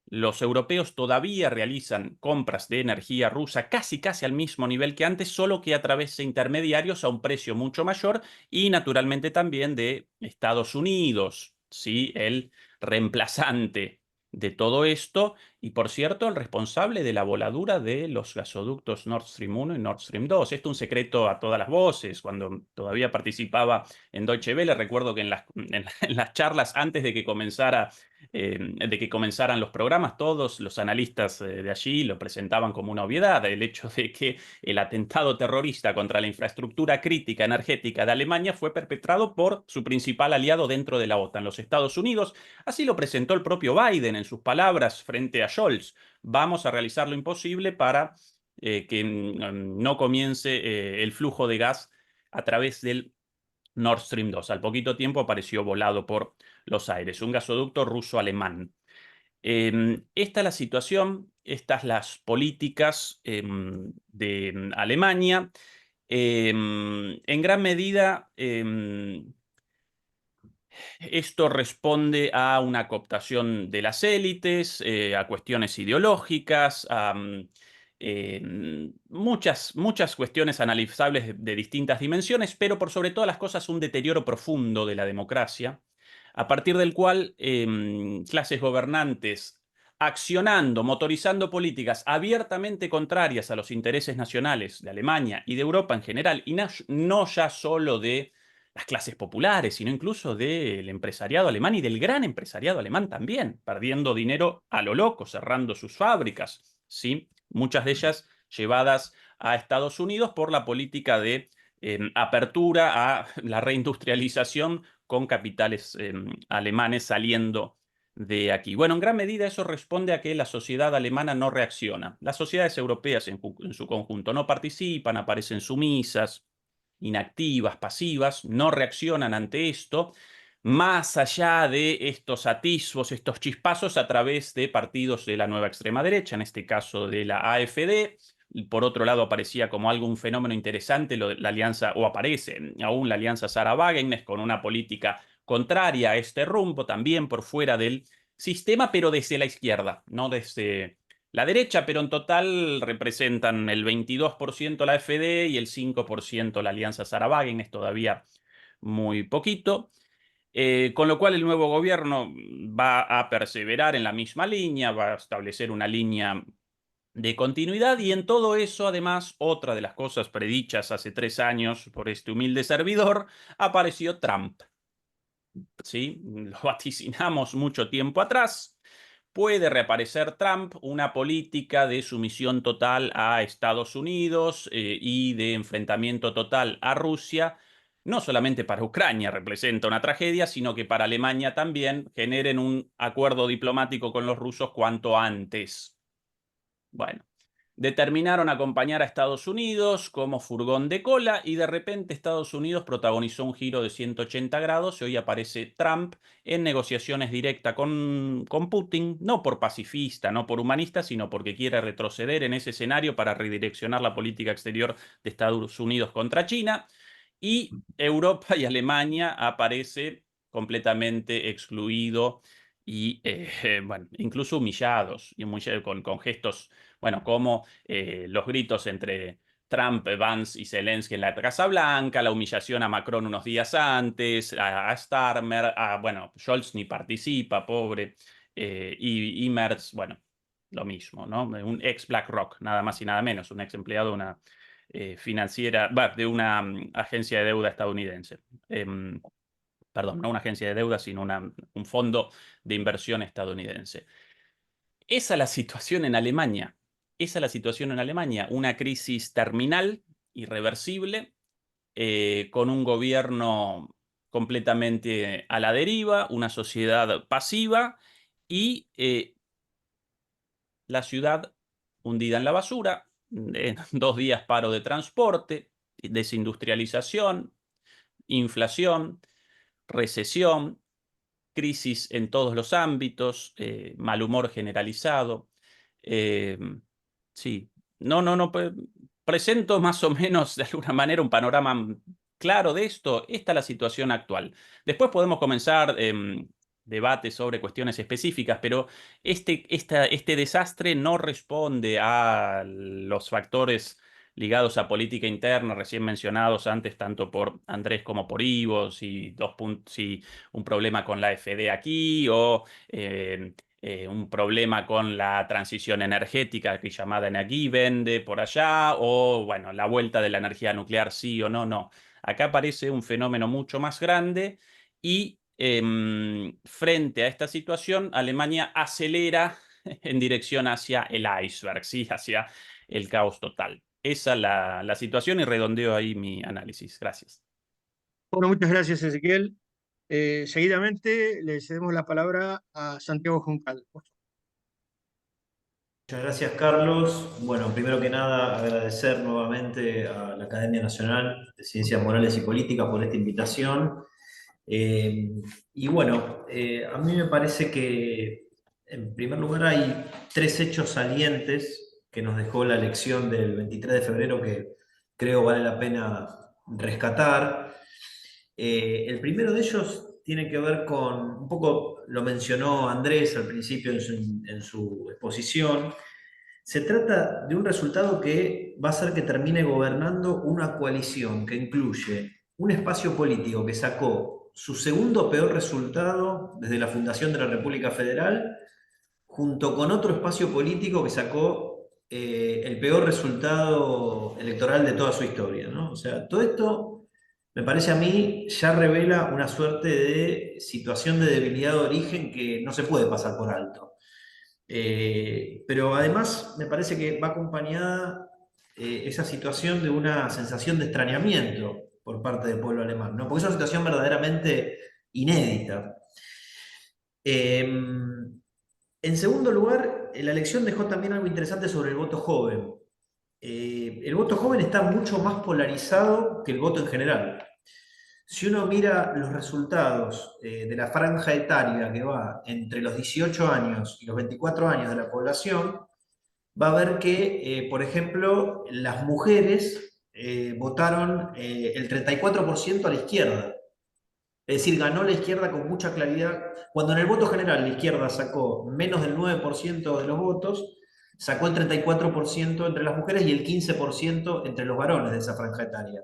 los europeos todavía realizan compras de energía rusa casi al mismo nivel que antes, solo que a través de intermediarios a un precio mucho mayor y naturalmente también de Estados Unidos, ¿sí? El reemplazante de todo esto y, por cierto, el responsable de la voladura de los gasoductos Nord Stream 1 y Nord Stream 2. Esto es un secreto a todas las voces. Cuando todavía participaba en Deutsche Welle, recuerdo que en las charlas antes de que comenzaran los programas, todos los analistas de allí lo presentaban como una obviedad, el hecho de que el atentado terrorista contra la infraestructura crítica energética de Alemania fue perpetrado por su principal aliado dentro de la OTAN, los Estados Unidos. Así lo presentó el propio Biden en sus palabras frente a Scholz. Vamos a realizar lo imposible para que no comience el flujo de gas a través del Nord Stream 2. Al poquito tiempo apareció volado por los aires, un gasoducto ruso-alemán. Esta es la situación, estas las políticas de Alemania. En gran medida, esto responde a una cooptación de las élites, a cuestiones ideológicas, a muchas cuestiones analizables de distintas dimensiones, pero por sobre todas las cosas un deterioro profundo de la democracia, a partir del cual clases gobernantes accionando, motorizando políticas abiertamente contrarias a los intereses nacionales de Alemania y de Europa en general, y no ya solo de las clases populares, sino incluso del empresariado alemán y del gran empresariado alemán también, perdiendo dinero a lo loco, cerrando sus fábricas, ¿sí? Muchas de ellas llevadas a Estados Unidos por la política de apertura a la reindustrialización con capitales alemanes saliendo de aquí. Bueno, en gran medida eso responde a que la sociedad alemana no reacciona. Las sociedades europeas en su conjunto no participan, aparecen sumisas, inactivas, pasivas, no reaccionan ante esto, más allá de estos atisbos, estos chispazos a través de partidos de la nueva extrema derecha, en este caso de la AfD, por otro lado aparecía como un fenómeno interesante la alianza, o aparece aún la alianza Sara-Wagenknecht con una política contraria a este rumbo, también por fuera del sistema, pero desde la izquierda, no desde la derecha, pero en total representan el 22% la AfD y el 5% la alianza Sara-Wagenknecht, todavía muy poquito. Con lo cual el nuevo gobierno va a perseverar en la misma línea, va a establecer una línea de continuidad, y en todo eso, además, otra de las cosas predichas hace 3 años por este humilde servidor, apareció Trump. ¿Sí? Lo vaticinamos mucho tiempo atrás. Puede reaparecer Trump, una política de sumisión total a Estados Unidos y de enfrentamiento total a Rusia. No solamente para Ucrania representa una tragedia, sino que para Alemania también. Generen un acuerdo diplomático con los rusos cuanto antes. Bueno, determinaron acompañar a Estados Unidos como furgón de cola, y de repente Estados Unidos protagonizó un giro de 180 grados y hoy aparece Trump en negociaciones directas con Putin, no por pacifista, no por humanista, sino porque quiere retroceder en ese escenario para redireccionar la política exterior de Estados Unidos contra China. Y Europa y Alemania aparece completamente excluido y bueno, incluso humillados, y con gestos, bueno, como los gritos entre Trump, Vance y Zelensky en la Casa Blanca, la humillación a Macron unos días antes, a Starmer, bueno, Scholz ni participa, pobre, y Merz, bueno, lo mismo, ¿no? Un ex BlackRock, nada más y nada menos, un ex empleado de una financiera, de una agencia de deuda estadounidense. Perdón, no una agencia de deuda, sino un fondo de inversión estadounidense. Esa es la situación en Alemania. Esa es la situación en Alemania. Una crisis terminal, irreversible, con un gobierno completamente a la deriva, una sociedad pasiva y la ciudad hundida en la basura, 2 días paro de transporte, desindustrialización, inflación, recesión, crisis en todos los ámbitos, mal humor generalizado. Sí, no, presento más o menos de alguna manera un panorama claro de esto. Esta es la situación actual. Después podemos comenzar debates sobre cuestiones específicas, pero este desastre no responde a los factores ligados a política interna, recién mencionados antes tanto por Andrés como por Ivo, si un problema con la AfD aquí, o un problema con la transición energética, que llamada Energiewende por allá, o bueno, la vuelta de la energía nuclear sí o no, no. Acá aparece un fenómeno mucho más grande y frente a esta situación, Alemania acelera en dirección hacia el iceberg, ¿sí? Hacia el caos total. Esa es la situación, y redondeo ahí mi análisis. Gracias. Bueno, muchas gracias, Ezequiel. Seguidamente le cedemos la palabra a Santiago Juncal. Muchas gracias, Carlos. Bueno, primero que nada, agradecer nuevamente a la Academia Nacional de Ciencias Morales y Políticas por esta invitación. Y bueno, a mí me parece que, en primer lugar, hay 3 hechos salientes que nos dejó la elección del 23 de febrero que creo vale la pena rescatar. El primero de ellos tiene que ver con, un poco lo mencionó Andrés al principio en su exposición. Se trata de un resultado que va a hacer que termine gobernando una coalición que incluye un espacio político que sacó su segundo peor resultado desde la fundación de la República Federal, junto con otro espacio político que sacó el peor resultado electoral de toda su historia, ¿no? O sea, todo esto, me parece a mí, ya revela una suerte de situación de debilidad de origen que no se puede pasar por alto. Pero además me parece que va acompañada esa situación de una sensación de extrañamiento por parte del pueblo alemán, ¿no? Porque es una situación verdaderamente inédita. En segundo lugar, la elección dejó también algo interesante sobre el voto joven. El voto joven está mucho más polarizado que el voto en general. Si uno mira los resultados de la franja etaria que va entre los 18 años y los 24 años de la población, va a ver que, por ejemplo, las mujeres votaron el 34% a la izquierda. Es decir, ganó la izquierda con mucha claridad. Cuando en el voto general la izquierda sacó menos del 9% de los votos, sacó el 34% entre las mujeres y el 15% entre los varones de esa franja etaria.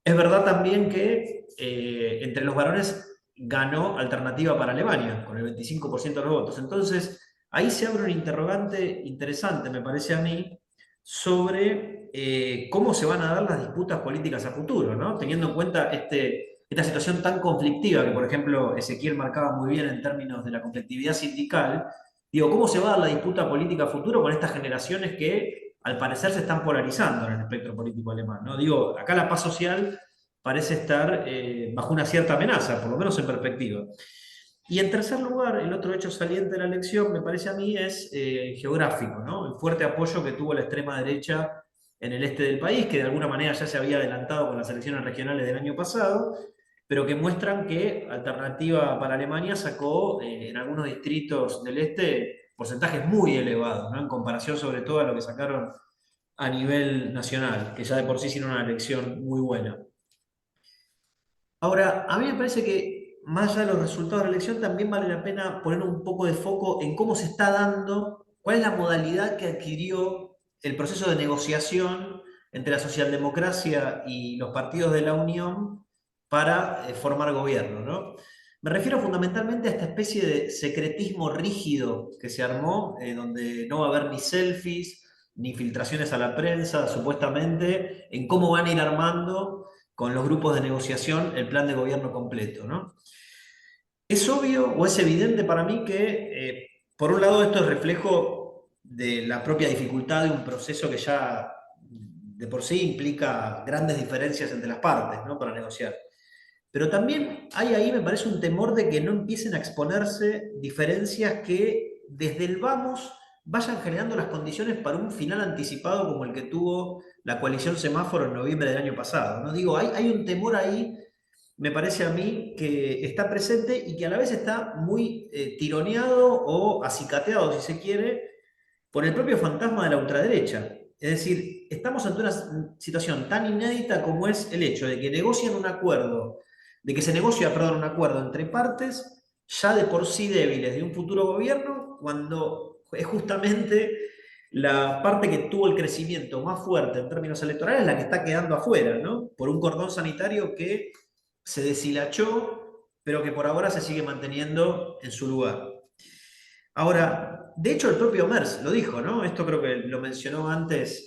Es verdad también que entre los varones ganó Alternativa para Alemania, con el 25% de los votos. Entonces, ahí se abre un interrogante interesante, me parece a mí, sobre cómo se van a dar las disputas políticas a futuro, ¿no? Teniendo en cuenta esta situación tan conflictiva que, por ejemplo, Ezequiel marcaba muy bien en términos de la conflictividad sindical. Digo, ¿cómo se va a dar la disputa política a futuro con estas generaciones que al parecer se están polarizando en el espectro político alemán, ¿no? Digo, acá la paz social parece estar bajo una cierta amenaza, por lo menos en perspectiva. Y en tercer lugar, el otro hecho saliente de la elección, me parece a mí, es geográfico, ¿no? El fuerte apoyo que tuvo la extrema derecha en el este del país, que de alguna manera ya se había adelantado con las elecciones regionales del año pasado, pero que muestran que Alternativa para Alemania sacó en algunos distritos del este porcentajes muy elevados, ¿no? En comparación sobre todo a lo que sacaron a nivel nacional, que ya de por sí hicieron una elección muy buena. Ahora, a mí me parece que más allá de los resultados de la elección, también vale la pena poner un poco de foco en cómo se está dando, cuál es la modalidad que adquirió el proceso de negociación entre la socialdemocracia y los partidos de la Unión para formar gobierno, ¿no? Me refiero fundamentalmente a esta especie de secretismo rígido que se armó, donde no va a haber ni selfies, ni filtraciones a la prensa, supuestamente, en cómo van a ir armando con los grupos de negociación el plan de gobierno completo, ¿no? Es obvio o es evidente para mí que, por un lado, esto es reflejo de la propia dificultad de un proceso que ya de por sí implica grandes diferencias entre las partes, ¿no? Para negociar. Pero también hay ahí, me parece, un temor de que no empiecen a exponerse diferencias que desde el vamos vayan generando las condiciones para un final anticipado como el que tuvo la coalición Semáforo en noviembre del año pasado, ¿no? Digo, hay un temor ahí, me parece a mí, que está presente y que a la vez está muy tironeado o acicateado, si se quiere, por el propio fantasma de la ultraderecha. Es decir, estamos ante una situación tan inédita como es el hecho de que negocian un acuerdo, de que se negocia, perdón, un acuerdo entre partes ya de por sí débiles de un futuro gobierno, cuando es justamente la parte que tuvo el crecimiento más fuerte en términos electorales la que está quedando afuera, ¿no? Por un cordón sanitario que se deshilachó, pero que por ahora se sigue manteniendo en su lugar. Ahora, de hecho el propio Merz lo dijo, ¿no? Esto creo que lo mencionó antes,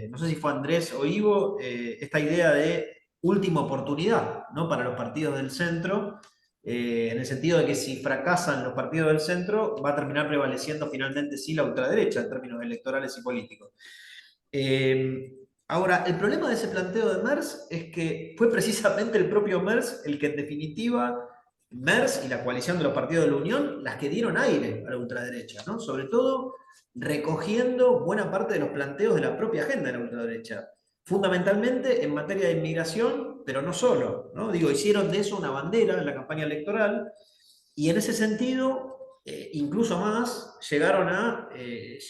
no sé si fue Andrés o Ivo, esta idea de última oportunidad, ¿no? Para los partidos del centro, en el sentido de que si fracasan los partidos del centro, va a terminar prevaleciendo finalmente sí la ultraderecha en términos electorales y políticos. Ahora, el problema de ese planteo de Merz es que fue precisamente el propio Merz el que en definitiva Merz y la coalición de los partidos de la Unión las que dieron aire a la ultraderecha, ¿no? Sobre todo recogiendo buena parte de los planteos de la propia agenda de la ultraderecha, fundamentalmente en materia de inmigración, pero no solo, ¿no? Digo, hicieron de eso una bandera en la campaña electoral y en ese sentido, incluso más, llegaron a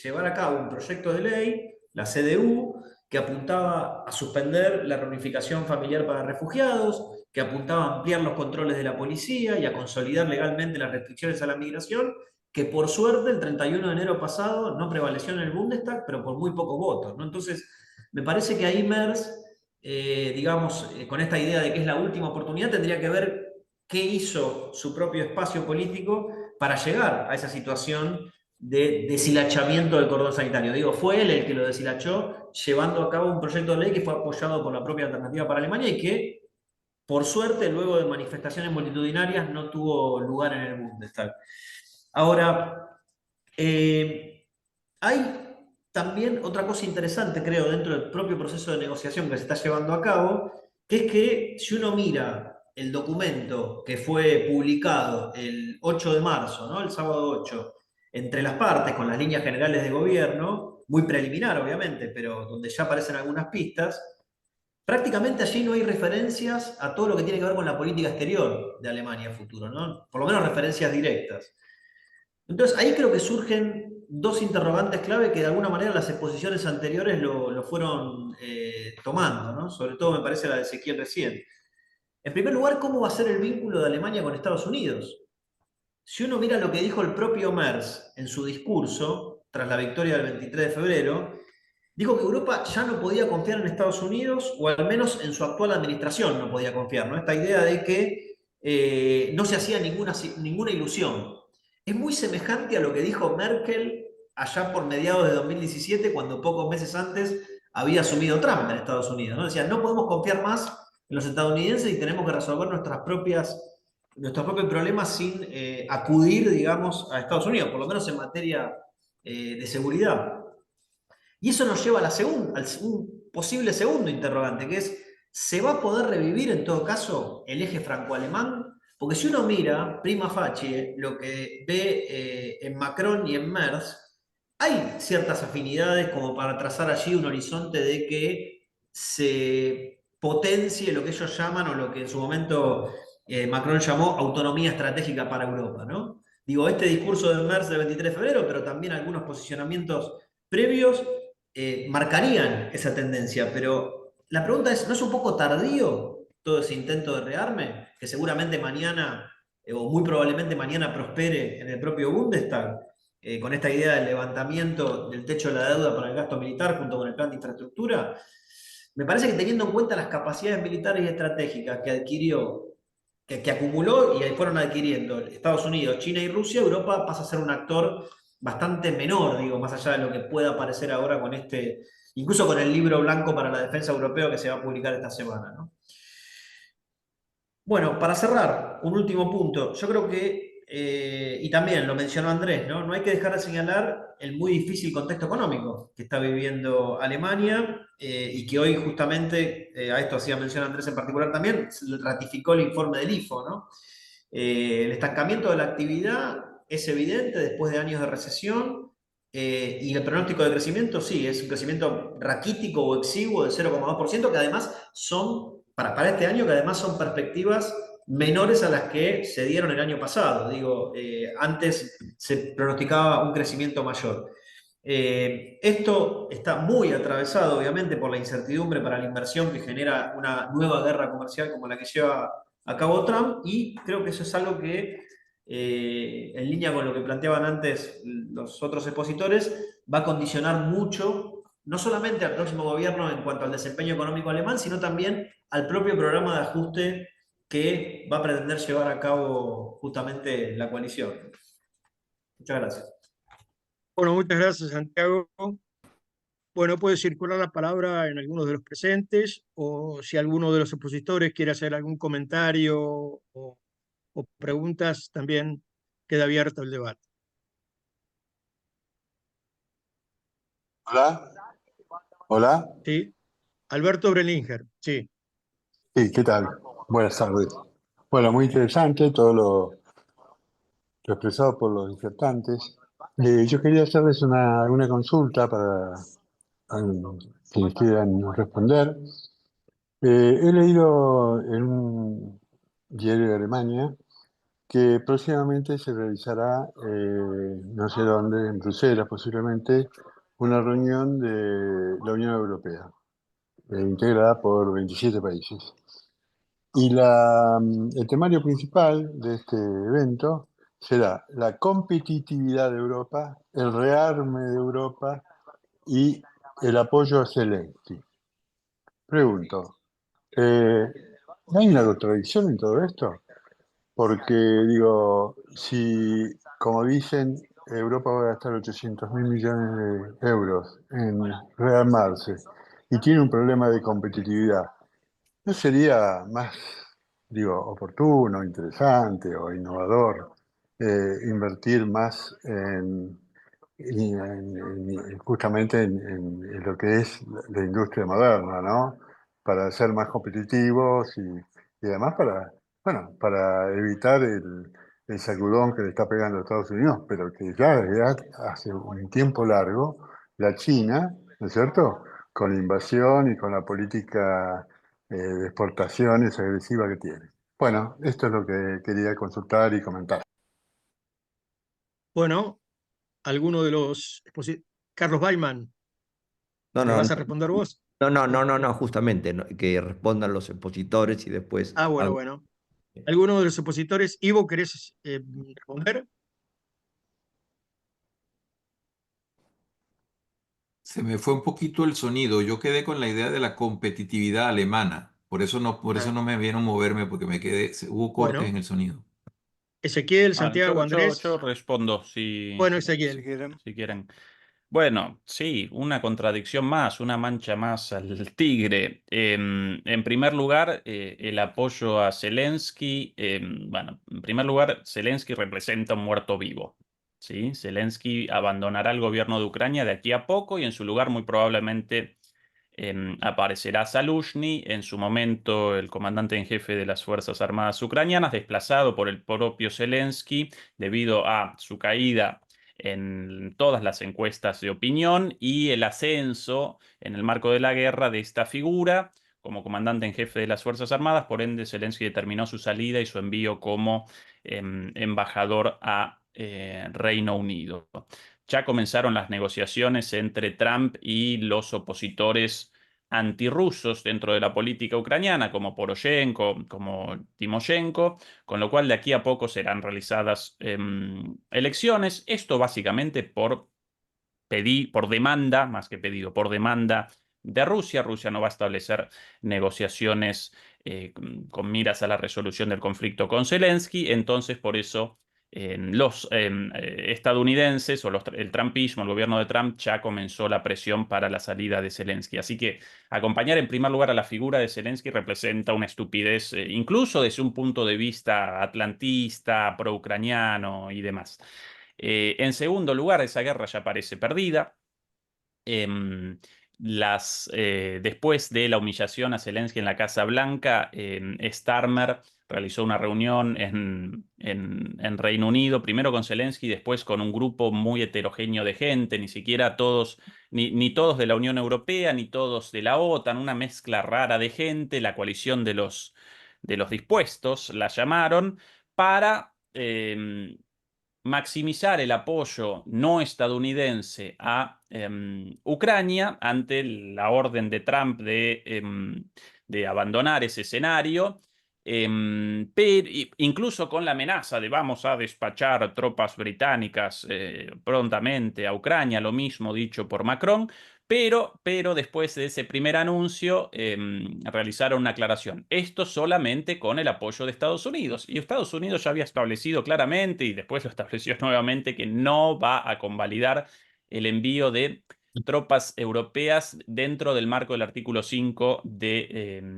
llevar a cabo un proyecto de ley, la CDU, que apuntaba a suspender la reunificación familiar para refugiados, que apuntaba a ampliar los controles de la policía y a consolidar legalmente las restricciones a la migración, que por suerte el 31 de enero pasado no prevaleció en el Bundestag, pero por muy pocos votos, ¿no? Entonces, me parece que ahí Merz, digamos, con esta idea de que es la última oportunidad, tendría que ver qué hizo su propio espacio político para llegar a esa situación de deshilachamiento del cordón sanitario. Digo, fue él el que lo deshilachó, llevando a cabo un proyecto de ley que fue apoyado por la propia Alternativa para Alemania y que, por suerte, luego de manifestaciones multitudinarias, no tuvo lugar en el Bundestag. Ahora, hay también otra cosa interesante, creo, dentro del propio proceso de negociación que se está llevando a cabo, que es que si uno mira el documento que fue publicado el 8 de marzo, ¿no? El sábado 8, entre las partes, con las líneas generales de gobierno, muy preliminar obviamente, pero donde ya aparecen algunas pistas, prácticamente allí no hay referencias a todo lo que tiene que ver con la política exterior de Alemania a futuro, ¿no? Por lo menos referencias directas. Entonces ahí creo que surgen dos interrogantes clave que de alguna manera las exposiciones anteriores lo fueron tomando, ¿no? Sobre todo me parece la de Ezequiel recién. En primer lugar, ¿cómo va a ser el vínculo de Alemania con Estados Unidos? Si uno mira lo que dijo el propio Merz en su discurso, tras la victoria del 23 de febrero, dijo que Europa ya no podía confiar en Estados Unidos, o al menos en su actual administración no podía confiar, ¿no? Esta idea de que no se hacía ninguna ilusión. Es muy semejante a lo que dijo Merkel allá por mediados de 2017, cuando pocos meses antes había asumido Trump en Estados Unidos, ¿no? Decía, no podemos confiar más en los estadounidenses y tenemos que resolver nuestros propios problemas sin acudir, digamos, a Estados Unidos, por lo menos en materia de seguridad. Y eso nos lleva a un posible segundo interrogante, que es, ¿se va a poder revivir en todo caso el eje franco-alemán? Porque si uno mira, prima facie, lo que ve en Macron y en Merz, hay ciertas afinidades como para trazar allí un horizonte de que se potencie lo que ellos llaman, o lo que en su momento Macron llamó autonomía estratégica para Europa, ¿no? Digo, este discurso de Merz del 23 de febrero, pero también algunos posicionamientos previos, marcarían esa tendencia, pero la pregunta es, ¿no es un poco tardío todo ese intento de rearme? Que seguramente mañana, o muy probablemente mañana, prospere en el propio Bundestag, con esta idea del levantamiento del techo de la deuda para el gasto militar junto con el plan de infraestructura. Me parece que teniendo en cuenta las capacidades militares y estratégicas que adquirió, que acumuló y fueron adquiriendo Estados Unidos, China y Rusia, Europa pasa a ser un actor bastante menor, digo, más allá de lo que pueda aparecer ahora con incluso con el libro blanco para la defensa europeo que se va a publicar esta semana, ¿no? Bueno, para cerrar, un último punto. Yo creo que, y también lo mencionó Andrés, ¿no? No hay que dejar de señalar el muy difícil contexto económico que está viviendo Alemania, y que hoy justamente, a esto hacía mención Andrés en particular también, se ratificó el informe del IFO, ¿no? El estancamiento de la actividad es evidente después de años de recesión, y el pronóstico de crecimiento sí, es un crecimiento raquítico o exiguo de 0,2%, que además son, para este año, que además son perspectivas menores a las que se dieron el año pasado. Digo, antes se pronosticaba un crecimiento mayor. Esto está muy atravesado, obviamente, por la incertidumbre para la inversión que genera una nueva guerra comercial como la que lleva a cabo Trump, y creo que eso es algo que, en línea con lo que planteaban antes los otros expositores, va a condicionar mucho, no solamente al próximo gobierno en cuanto al desempeño económico alemán, sino también al propio programa de ajuste que va a pretender llevar a cabo justamente la coalición. Muchas gracias. Bueno, muchas gracias, Santiago. Bueno, puede circular la palabra en algunos de los presentes, o si alguno de los expositores quiere hacer algún comentario o preguntas, también queda abierto el debate. Hola, hola. ¿Sí? Alberto Brelinger, sí. Sí, ¿qué tal? Buenas tardes. Bueno, muy interesante todo lo expresado por los disertantes. Yo quería hacerles una consulta para quienes quieran responder. He leído en un diario de Alemania que próximamente se realizará, no sé dónde, en Bruselas posiblemente, una reunión de la Unión Europea, integrada por 27 países. Y el temario principal de este evento será la competitividad de Europa, el rearme de Europa y el apoyo a Zelensky. Pregunto, ¿hay una contradicción en todo esto? Porque, digo, si, como dicen, Europa va a gastar 800.000 millones de euros en rearmarse y tiene un problema de competitividad, ¿no sería más, digo, oportuno, interesante o innovador invertir más justamente en lo que es la industria moderna, ¿no? Para ser más competitivos y además bueno, para evitar el sacudón que le está pegando a Estados Unidos, pero que ya desde hace un tiempo largo, la China, ¿no es cierto?, con la invasión y con la política de exportaciones agresiva que tiene. Bueno, esto es lo que quería consultar y comentar. Bueno, alguno de los Carlos Baiman, No, ¿le no, vas no, a responder vos? no, justamente, que respondan los expositores y después Ah, bueno, hago. bueno. ¿Alguno de los opositores? Ivo, ¿querés responder? Se me fue un poquito el sonido. Yo quedé con la idea de la competitividad alemana. Por eso Ah, no me vieron moverme porque hubo cortes bueno, en el sonido. Ezequiel, Ah, Santiago, yo Andrés. respondo Bueno, Si Ezequiel. quieren. si quieren. Bueno, sí, una contradicción más, una mancha más al tigre. En primer lugar, el apoyo a Zelensky. Bueno, en primer lugar, Zelensky representa un muerto vivo. ¿Sí? Zelensky abandonará el gobierno de Ucrania de aquí a poco y en su lugar muy probablemente aparecerá Zaluzhny, en su momento el comandante en jefe de las Fuerzas Armadas ucranianas, desplazado por el propio Zelensky debido a su caída en todas las encuestas de opinión y el ascenso en el marco de la guerra de esta figura como comandante en jefe de las Fuerzas Armadas. Por ende, Zelensky determinó su salida y su envío como embajador a Reino Unido. Ya comenzaron las negociaciones entre Trump y los opositores antirrusos dentro de la política ucraniana, como Poroshenko, como Timoshenko, con lo cual de aquí a poco serán realizadas elecciones. Esto básicamente por demanda, más que pedido, por demanda de Rusia. Rusia no va a establecer negociaciones con miras a la resolución del conflicto con Zelensky, entonces por eso los estadounidenses o el trumpismo, el gobierno de Trump ya comenzó la presión para la salida de Zelensky. Así que acompañar en primer lugar a la figura de Zelensky representa una estupidez, incluso desde un punto de vista atlantista, pro-ucraniano y demás. En segundo lugar, esa guerra ya parece perdida. Después de la humillación a Zelensky en la Casa Blanca, Starmer realizó una reunión en Reino Unido, primero con Zelensky, después con un grupo muy heterogéneo de gente, ni siquiera todos, ni todos de la Unión Europea, ni todos de la OTAN, una mezcla rara de gente, la coalición de los dispuestos, la llamaron, para maximizar el apoyo no estadounidense a Ucrania ante la orden de Trump de abandonar ese escenario, pero incluso con la amenaza de vamos a despachar tropas británicas prontamente a Ucrania, lo mismo dicho por Macron. Pero después de ese primer anuncio realizaron una aclaración. Esto solamente con el apoyo de Estados Unidos. Y Estados Unidos ya había establecido claramente, y después lo estableció nuevamente, que no va a convalidar el envío de tropas europeas dentro del marco del artículo 5 de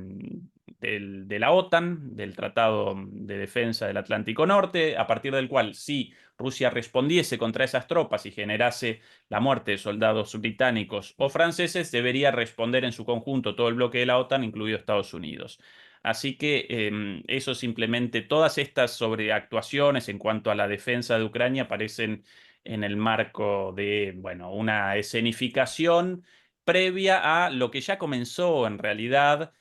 la OTAN, del Tratado de Defensa del Atlántico Norte, a partir del cual si Rusia respondiese contra esas tropas y generase la muerte de soldados británicos o franceses, debería responder en su conjunto todo el bloque de la OTAN, incluido Estados Unidos. Así que eso simplemente, todas estas sobreactuaciones en cuanto a la defensa de Ucrania aparecen en el marco de, bueno, una escenificación previa a lo que ya comenzó en realidad,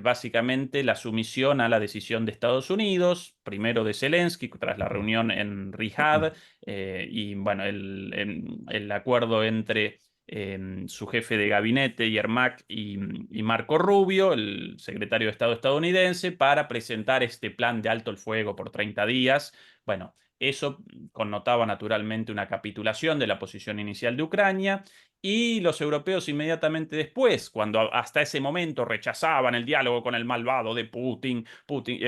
básicamente la sumisión a la decisión de Estados Unidos, primero de Zelensky tras la reunión en Riyadh, y bueno, el acuerdo entre su jefe de gabinete, Yermak, y Marco Rubio, el secretario de Estado estadounidense, para presentar este plan de alto el fuego por 30 días. Bueno, eso connotaba naturalmente una capitulación de la posición inicial de Ucrania. Y los europeos inmediatamente después, cuando hasta ese momento rechazaban el diálogo con el malvado de Putin,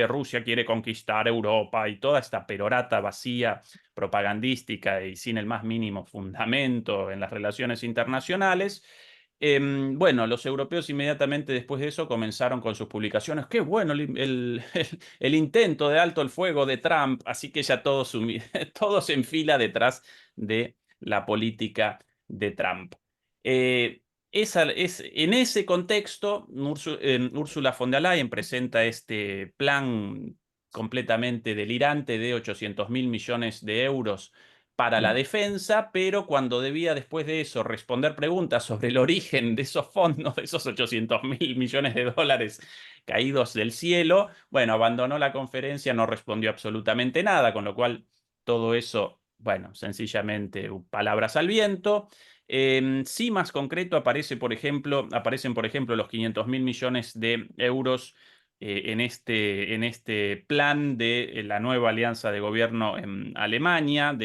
Rusia quiere conquistar Europa y toda esta perorata vacía propagandística y sin el más mínimo fundamento en las relaciones internacionales. Bueno, los europeos inmediatamente después de eso comenzaron con sus publicaciones. Qué bueno el intento de alto el fuego de Trump, así que ya todos en fila detrás de la política de Trump. En ese contexto, Ursula von der Leyen presenta este plan completamente delirante de 800.000 millones de euros para la defensa, pero cuando debía después de eso responder preguntas sobre el origen de esos fondos, de esos 800.000 millones de dólares caídos del cielo, bueno, abandonó la conferencia, no respondió absolutamente nada, con lo cual todo eso bueno, sencillamente palabras al viento. Sí, más concreto, aparecen, por ejemplo, los 500.000 millones de euros en este plan de la nueva alianza de gobierno en Alemania,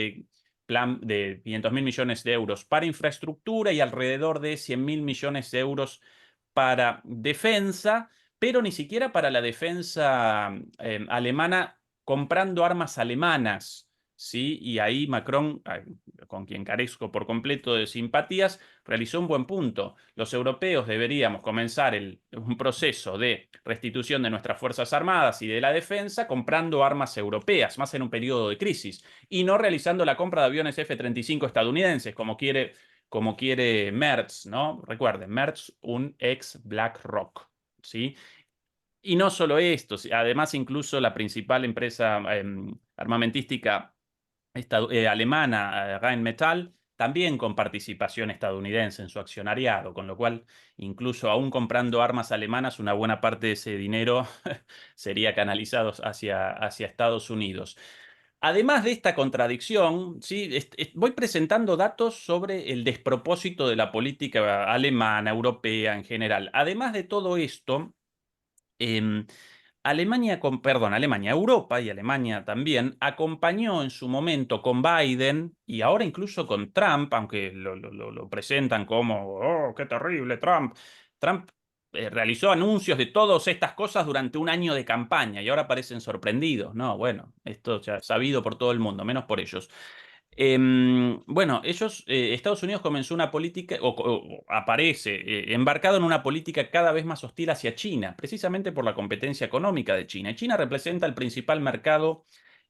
plan de 500.000 millones de euros para infraestructura y alrededor de 100.000 millones de euros para defensa, pero ni siquiera para la defensa alemana comprando armas alemanas. ¿Sí? Y ahí Macron, con quien carezco por completo de simpatías, realizó un buen punto. Los europeos deberíamos comenzar un proceso de restitución de nuestras Fuerzas Armadas y de la defensa comprando armas europeas, más en un periodo de crisis, y no realizando la compra de aviones F-35 estadounidenses, como quiere Merz, ¿no? Recuerden, Merz, un ex BlackRock, ¿sí? Y no solo esto, además incluso la principal empresa armamentística alemana, Rheinmetall, también con participación estadounidense en su accionariado, con lo cual, incluso aún comprando armas alemanas, una buena parte de ese dinero sería canalizado hacia Estados Unidos. Además de esta contradicción, ¿sí? Voy presentando datos sobre el despropósito de la política alemana, europea en general. Además de todo esto, Europa y Alemania también acompañó en su momento con Biden y ahora incluso con Trump, aunque lo presentan como, oh, qué terrible Trump. Trump realizó anuncios de todas estas cosas durante un año de campaña y ahora parecen sorprendidos. No, bueno, esto ya es sabido por todo el mundo, menos por ellos. Bueno, Estados Unidos comenzó una política, o aparece embarcado en una política cada vez más hostil hacia China, precisamente por la competencia económica de China. Y China representa el principal mercado,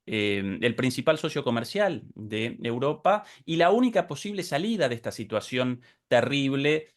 el principal socio comercial de Europa y la única posible salida de esta situación terrible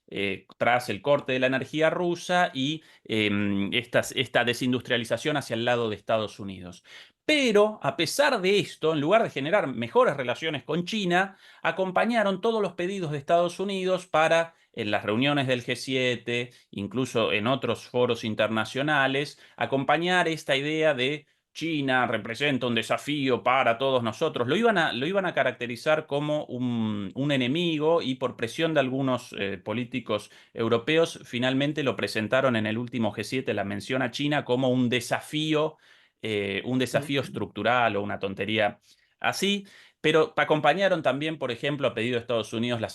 tras el corte de la energía rusa y esta desindustrialización hacia el lado de Estados Unidos. Pero, a pesar de esto, en lugar de generar mejores relaciones con China, acompañaron todos los pedidos de Estados Unidos para, en las reuniones del G7, incluso en otros foros internacionales, acompañar esta idea de China representa un desafío para todos nosotros. Lo iban a caracterizar como un enemigo y por presión de algunos políticos europeos, finalmente lo presentaron en el último G7, la mención a China como un desafío estructural o una tontería así, pero acompañaron también, por ejemplo, a pedido de Estados Unidos las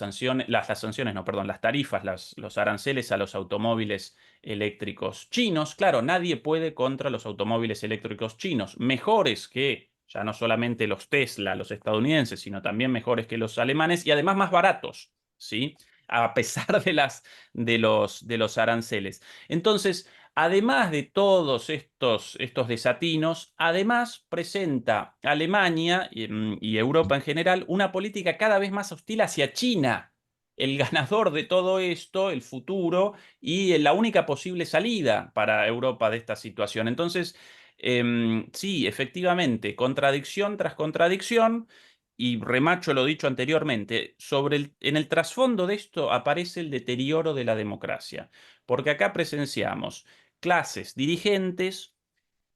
tarifas, los aranceles a los automóviles eléctricos chinos. Claro, nadie puede contra los automóviles eléctricos chinos, mejores que ya no solamente los Tesla, los estadounidenses, sino también mejores que los alemanes y además más baratos, ¿sí? A pesar de los aranceles. Entonces, además de todos estos desatinos, además presenta Alemania y Europa en general una política cada vez más hostil hacia China, el ganador de todo esto, el futuro y la única posible salida para Europa de esta situación. Entonces, sí, efectivamente, contradicción tras contradicción. Y remacho lo dicho anteriormente, en el trasfondo de esto aparece el deterioro de la democracia, porque acá presenciamos clases dirigentes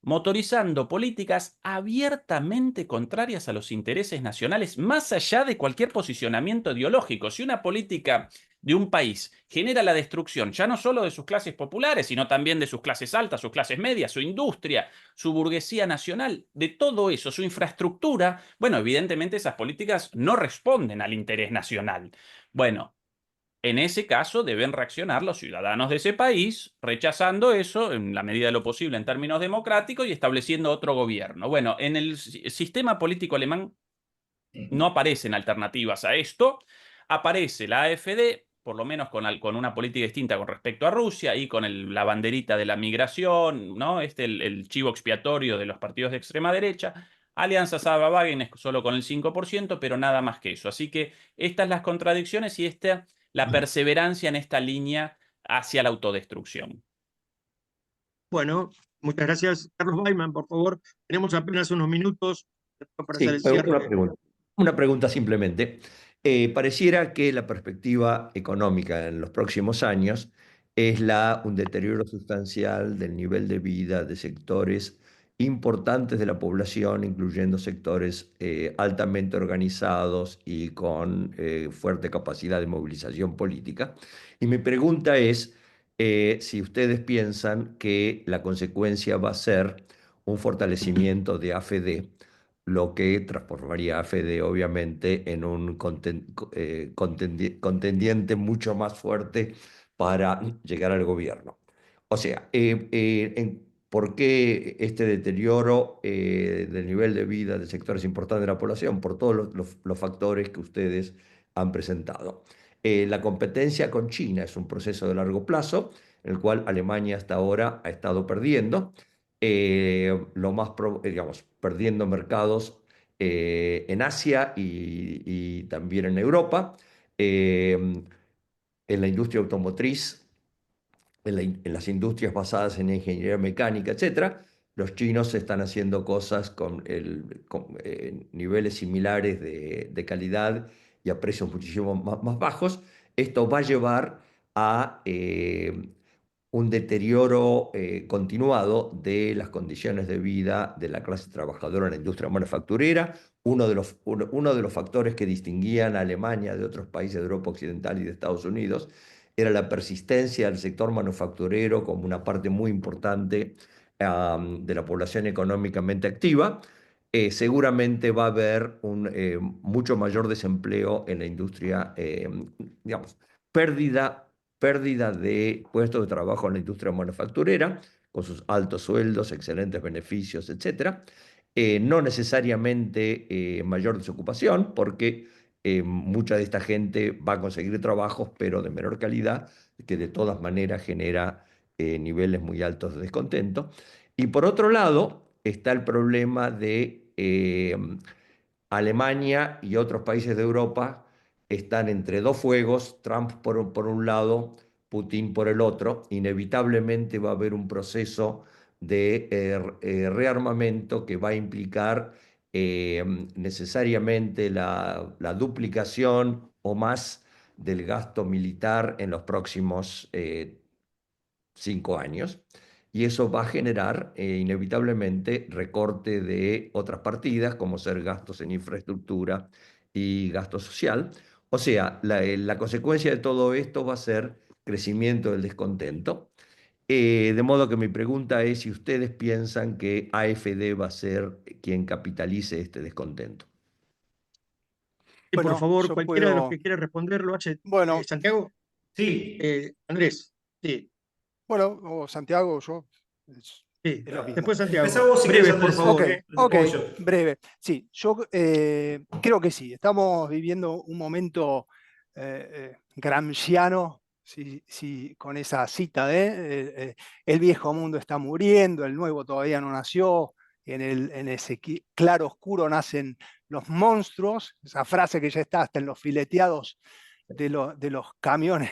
motorizando políticas abiertamente contrarias a los intereses nacionales, más allá de cualquier posicionamiento ideológico. Si una política de un país genera la destrucción ya no solo de sus clases populares, sino también de sus clases altas, sus clases medias, su industria, su burguesía nacional, de todo eso, su infraestructura, bueno, evidentemente esas políticas no responden al interés nacional. Bueno, en ese caso deben reaccionar los ciudadanos de ese país, rechazando eso en la medida de lo posible en términos democráticos y estableciendo otro gobierno. Bueno, en el sistema político alemán no aparecen alternativas a esto. Aparece la AfD, por lo menos con una política distinta con respecto a Rusia y con la banderita de la migración, ¿no? El chivo expiatorio de los partidos de extrema derecha. Alianza Saga-Wagen es solo con el 5%, pero nada más que eso. Así que estas las contradicciones y la perseverancia en esta línea hacia la autodestrucción. Bueno, muchas gracias. Carlos Baiman, por favor. Tenemos apenas unos minutos para hacer Sí, el cierre. una pregunta simplemente. Pareciera que la perspectiva económica en los próximos años es un deterioro sustancial del nivel de vida de sectores importantes de la población, incluyendo sectores altamente organizados y con fuerte capacidad de movilización política. Y mi pregunta es si ustedes piensan que la consecuencia va a ser un fortalecimiento de AfD, lo que transformaría a AfD obviamente en un contendiente mucho más fuerte para llegar al gobierno. O sea, ¿por qué este deterioro del nivel de vida de sectores importantes de la población? Por todos los factores que ustedes han presentado. La competencia con China es un proceso de largo plazo, en el cual Alemania hasta ahora ha estado perdiendo, digamos, perdiendo mercados en Asia y también en Europa. En la industria automotriz, en las industrias basadas en ingeniería mecánica, etcétera, los chinos están haciendo cosas con niveles similares de calidad y a precios muchísimo más bajos. Esto va a llevar a un deterioro continuado de las condiciones de vida de la clase trabajadora en la industria manufacturera. Uno de los factores que distinguían a Alemania de otros países de Europa Occidental y de Estados Unidos era la persistencia del sector manufacturero como una parte muy importante de la población económicamente activa. Seguramente va a haber un mucho mayor desempleo en la industria, digamos, pérdida de puestos de trabajo en la industria manufacturera, con sus altos sueldos, excelentes beneficios, etcétera. No necesariamente mayor desocupación, porque mucha de esta gente va a conseguir trabajos, pero de menor calidad, que de todas maneras genera niveles muy altos de descontento. Y por otro lado, está el problema de Alemania y otros países de Europa están entre dos fuegos, Trump por un lado, Putin por el otro. Inevitablemente va a haber un proceso de rearmamento que va a implicar necesariamente la duplicación o más del gasto militar en los próximos 5 años. Y eso va a generar inevitablemente recorte de otras partidas, como ser gastos en infraestructura y gasto social. O sea, la consecuencia de todo esto va a ser crecimiento del descontento. De modo que mi pregunta es si ustedes piensan que AfD va a ser quien capitalice este descontento. Y por Bueno, favor, yo cualquiera de los que puedo. quiera responder lo hace. Bueno, Santiago, Sí, Andrés, sí, bueno, o Santiago, yo. sí. Es lo mismo. Después empezá Santiago. vos si querés, Breves, por Andrés. favor. Ok, ok, Después yo. breve. Sí, yo creo que sí. Estamos viviendo un momento gramsciano, con esa cita de el viejo mundo está muriendo, el nuevo todavía no nació, en ese claro oscuro nacen los monstruos, esa frase que ya está hasta en los fileteados de los camiones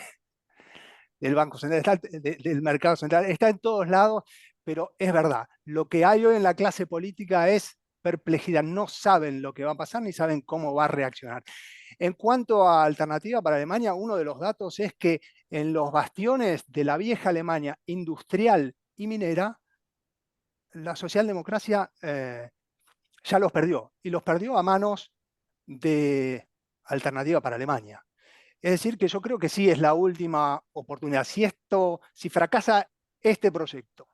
del Banco Central, del mercado central, está en todos lados, pero es verdad, lo que hay hoy en la clase política es perplejidad, no saben lo que va a pasar ni saben cómo va a reaccionar. En cuanto a alternativa para Alemania, uno de los datos es que en los bastiones de la vieja Alemania industrial y minera, la socialdemocracia ya los perdió, y los perdió a manos de Alternativa para Alemania. Es decir, que yo creo que sí es la última oportunidad. Si fracasa este proyecto,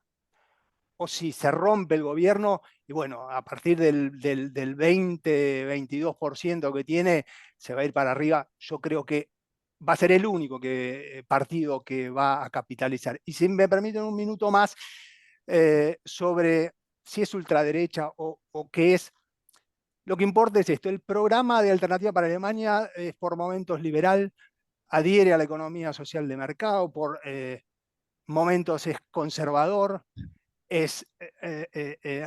o si se rompe el gobierno, y bueno, a partir del 20-22% que tiene, se va a ir para arriba, yo creo que va a ser el único partido que va a capitalizar. Y si me permiten un minuto más sobre si es ultraderecha o qué es. Lo que importa es esto: el programa de Alternativa para Alemania es por momentos liberal, adhiere a la economía social de mercado, por momentos es conservador, es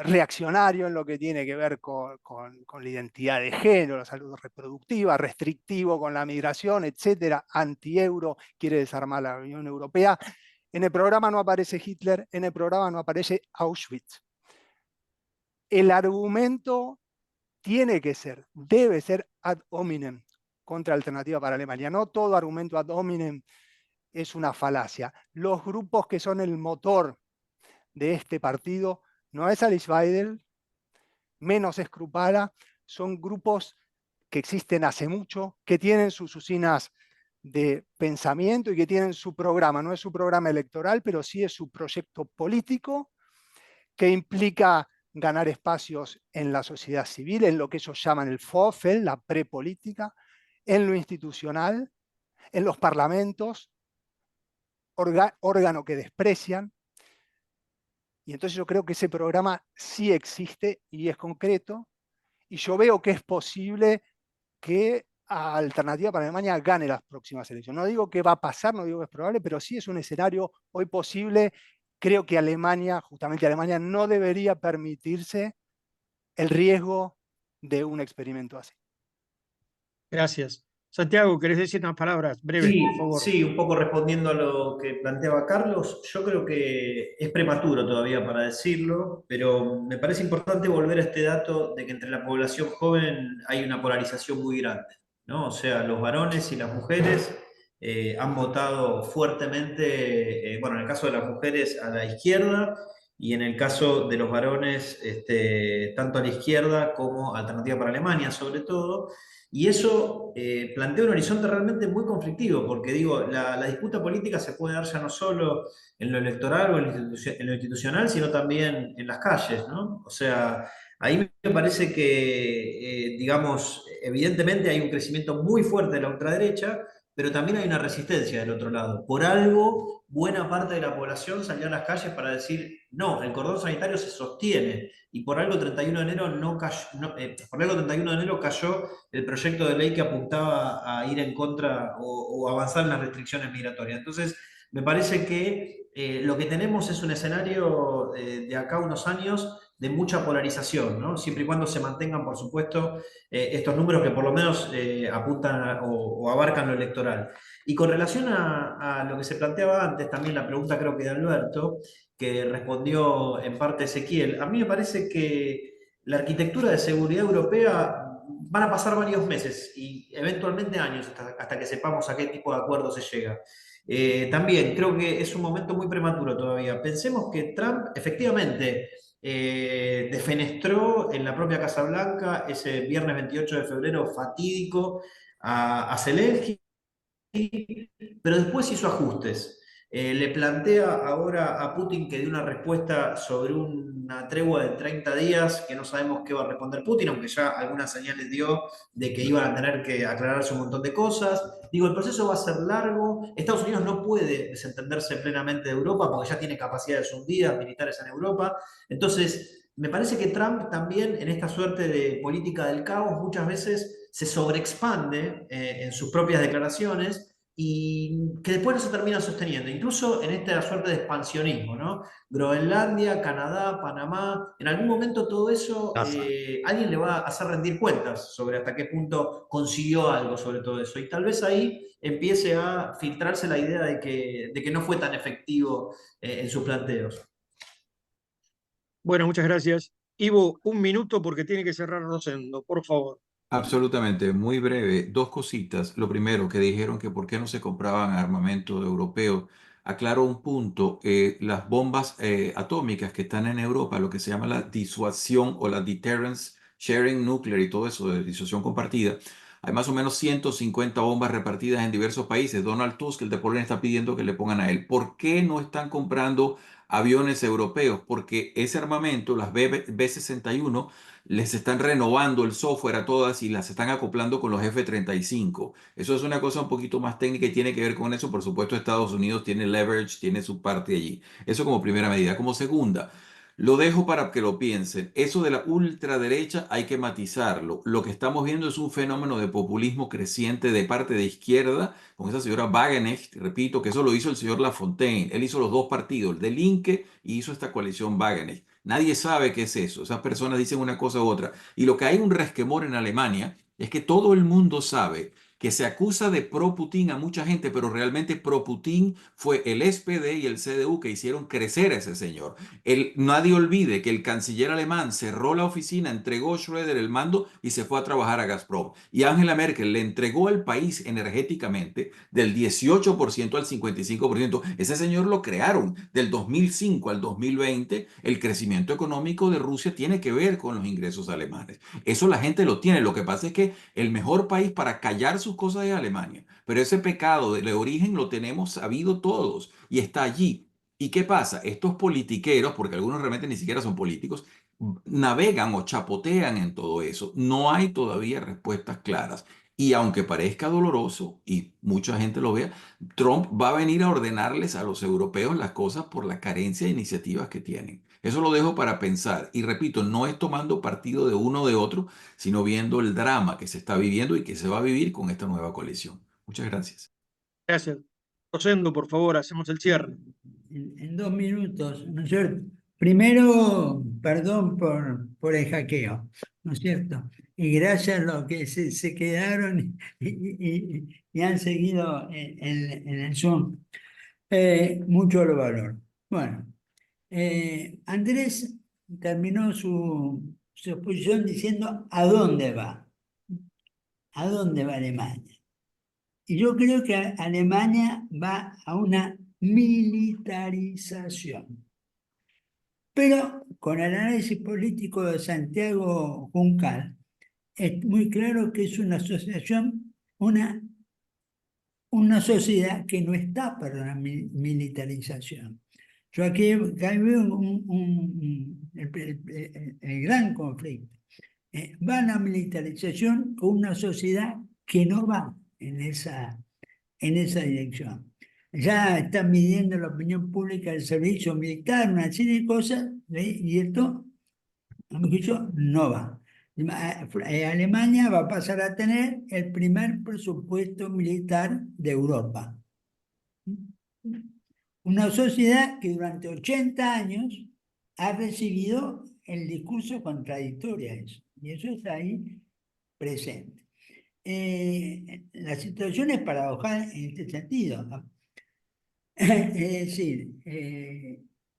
reaccionario en lo que tiene que ver con la identidad de género, la salud reproductiva, restrictivo con la migración, etcétera, anti-euro, quiere desarmar la Unión Europea. En el programa no aparece Hitler, en el programa no aparece Auschwitz. El argumento debe ser ad hominem contra Alternativa para Alemania. No todo argumento ad hominem es una falacia. Los grupos que son el motor de este partido no es Alice Weidel, menos es Krupala, son grupos que existen hace mucho, que tienen sus usinas de pensamiento y que tienen su programa. No es su programa electoral, pero sí es su proyecto político, que implica ganar espacios en la sociedad civil, en lo que ellos llaman el Vorfeld, la prepolítica, en lo institucional, en los parlamentos, órgano que desprecian. Y entonces yo creo que ese programa sí existe y es concreto, y yo veo que es posible que Alternativa para Alemania gane las próximas elecciones. No digo que va a pasar, no digo que es probable, pero sí es un escenario hoy posible. Creo que Alemania, justamente Alemania, no debería permitirse el riesgo de un experimento así. Gracias. Santiago, ¿querés decir unas palabras breves, Sí, por favor? sí, un poco respondiendo a lo que planteaba Carlos, yo creo que es prematuro todavía para decirlo, pero me parece importante volver a este dato de que entre la población joven hay una polarización muy grande, ¿no? O sea, los varones y las mujeres han votado fuertemente, bueno, en el caso de las mujeres a la izquierda y en el caso de los varones, tanto a la izquierda como Alternativa para Alemania, sobre todo. Y eso plantea un horizonte realmente muy conflictivo, porque digo, la disputa política se puede dar ya no solo en lo electoral o en lo institucional, sino también en las calles, ¿no? O sea, ahí me parece que, digamos, evidentemente hay un crecimiento muy fuerte de la ultraderecha, pero también hay una resistencia del otro lado. Por algo, buena parte de la población salió a las calles para decir, no, el cordón sanitario se sostiene, y por algo 31 de enero no cayó, por algo 31 de enero cayó el proyecto de ley que apuntaba a ir en contra o avanzar en las restricciones migratorias. Entonces, me parece que lo que tenemos es un escenario de acá a unos años de mucha polarización, ¿no? Siempre y cuando se mantengan, por supuesto, estos números que por lo menos apuntan o abarcan lo electoral. Y con relación a lo que se planteaba antes, también la pregunta creo que de Alberto, que respondió en parte Ezequiel, a mí me parece que la arquitectura de seguridad europea van a pasar varios meses y eventualmente años hasta que sepamos a qué tipo de acuerdo se llega. También creo que es un momento muy prematuro todavía. Pensemos que Trump efectivamente defenestró en la propia Casa Blanca ese viernes 28 de febrero fatídico a Zelensky, pero después hizo ajustes. Le plantea ahora a Putin que dé una respuesta sobre una tregua de 30 días, que no sabemos qué va a responder Putin, aunque ya algunas señales dio de que iban a tener que aclararse un montón de cosas. Digo, el proceso va a ser largo. Estados Unidos no puede desentenderse plenamente de Europa porque ya tiene capacidades hundidas militares en Europa. Entonces, me parece que Trump también en esta suerte de política del caos muchas veces se sobreexpande en sus propias declaraciones y que después no se terminan sosteniendo, incluso en esta suerte de expansionismo, ¿no? Groenlandia, Canadá, Panamá, en algún momento todo eso alguien le va a hacer rendir cuentas sobre hasta qué punto consiguió algo sobre todo eso. Y tal vez ahí empiece a filtrarse la idea de que no fue tan efectivo en sus planteos. Bueno, muchas gracias. Ivo, un minuto porque tiene que cerrar Rosendo, por favor. Absolutamente, muy breve. Dos cositas. Lo primero, que dijeron que por qué no se compraban armamento europeo. Aclaro un punto. Las bombas atómicas que están en Europa, lo que se llama la disuasión o la deterrence sharing nuclear y todo eso de disuasión compartida. Hay más o menos 150 bombas repartidas en diversos países. Donald Tusk, el de Polonia, está pidiendo que le pongan a él. ¿Por qué no están comprando aviones europeos? Porque ese armamento, las B-61, les están renovando el software a todas y las están acoplando con los F-35. Eso es una cosa un poquito más técnica y tiene que ver con eso. Por supuesto, Estados Unidos tiene leverage, tiene su parte allí. Eso como primera medida. Como segunda, lo dejo para que lo piensen. Eso de la ultraderecha hay que matizarlo. Lo que estamos viendo es un fenómeno de populismo creciente de parte de izquierda, con esa señora Wagenknecht, repito, que eso lo hizo el señor Lafontaine. Él hizo los dos partidos, el de Linke y hizo esta coalición Wagenknecht. Nadie sabe qué es eso. Esas personas dicen una cosa u otra. Y lo que hay un resquemor en Alemania es que todo el mundo sabe que se acusa de pro-Putin a mucha gente, pero realmente pro-Putin fue el SPD y el CDU que hicieron crecer a ese señor. Nadie olvide que el canciller alemán cerró la oficina, entregó a Schröder el mando y se fue a trabajar a Gazprom. Y Angela Merkel le entregó el país energéticamente del 18% al 55%. Ese señor lo crearon. Del 2005 al 2020, el crecimiento económico de Rusia tiene que ver con los ingresos alemanes. Eso la gente lo tiene. Lo que pasa es que el mejor país para callar sus cosas es Alemania. Pero ese pecado de origen lo tenemos sabido todos y está allí. ¿Y qué pasa? Estos politiqueros, porque algunos realmente ni siquiera son políticos, navegan o chapotean en todo eso. No hay todavía respuestas claras. Y aunque parezca doloroso y mucha gente lo vea, Trump va a venir a ordenarles a los europeos las cosas por la carencia de iniciativas que tienen. Eso lo dejo para pensar. Y repito, no es tomando partido de uno o de otro, sino viendo el drama que se está viviendo y que se va a vivir con esta nueva coalición. Muchas gracias. Gracias. Rosendo, por favor, hacemos el cierre. En 2 minutos, ¿no es cierto? Primero, perdón por el hackeo, ¿no es cierto? Y gracias a los que se quedaron y han seguido en el Zoom. Mucho lo valor. Bueno, Andrés terminó su exposición diciendo ¿a dónde va? ¿A dónde va Alemania? Y yo creo que Alemania va a una militarización. Pero con el análisis político de Santiago Juncal, es muy claro que es una asociación, una sociedad que no está para la militarización. Yo aquí veo el gran conflicto. Va a la militarización con una sociedad que no va en esa dirección. Ya están midiendo la opinión pública del servicio militar, una serie de cosas, y esto, a mi juicio, no va. Alemania va a pasar a tener el primer presupuesto militar de Europa. Una sociedad que durante 80 años ha recibido el discurso contradictorio a eso, y eso está ahí presente. La situación es paradojal en este sentido, ¿no? Es decir,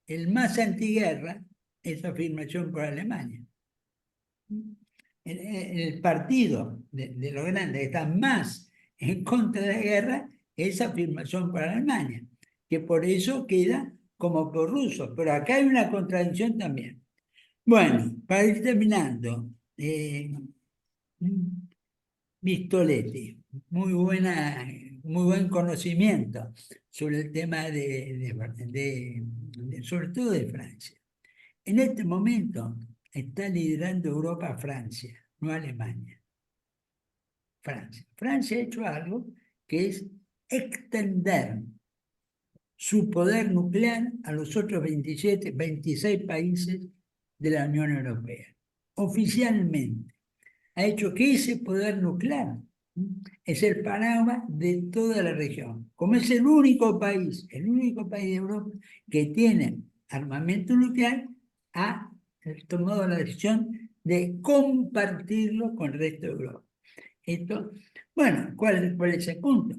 el más antiguerra es afirmación por Alemania. El partido de los grandes que está más en contra de la guerra es afirmación por Alemania, que por eso queda como prorruso. Pero acá hay una contradicción también. Bueno, para ir terminando, Vistoletti, muy buen conocimiento sobre el tema sobre todo de Francia. En este momento está liderando Europa Francia, no Alemania. Francia. Francia ha hecho algo que es extender su poder nuclear a los otros 26 países de la Unión Europea. Oficialmente ha hecho que ese poder nuclear es el paraguas de toda la región. Como es el único país de Europa que tiene armamento nuclear, ha tomado la decisión de compartirlo con el resto de Europa. Esto, bueno, ¿cuál es el punto?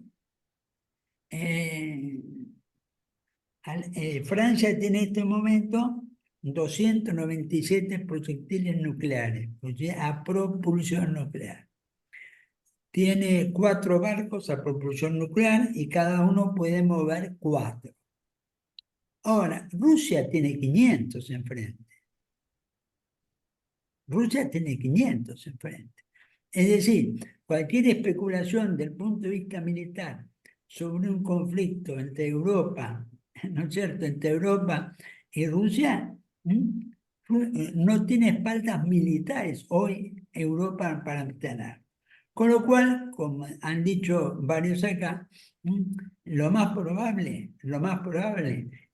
Francia tiene en este momento 297 proyectiles nucleares, o sea, a propulsión nuclear. Tiene 4 barcos a propulsión nuclear y cada uno puede mover 4. Ahora, Rusia tiene 500 enfrente. Rusia tiene 500 enfrente. Es decir, cualquier especulación del punto de vista militar sobre un conflicto entre Europa, ¿no es cierto?, entre Europa y Rusia, no tiene espaldas militares hoy Europa para tener. Con lo cual, como han dicho varios acá, lo más probable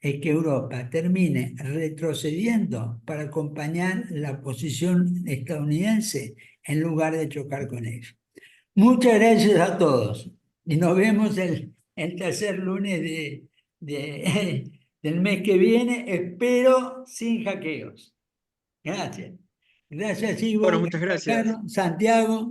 es que Europa termine retrocediendo para acompañar la posición estadounidense en lugar de chocar con ellos. Muchas gracias a todos y nos vemos el tercer lunes del mes que viene, espero sin hackeos. Gracias. Gracias, Ivo. Bueno, muchas gracias. Santiago.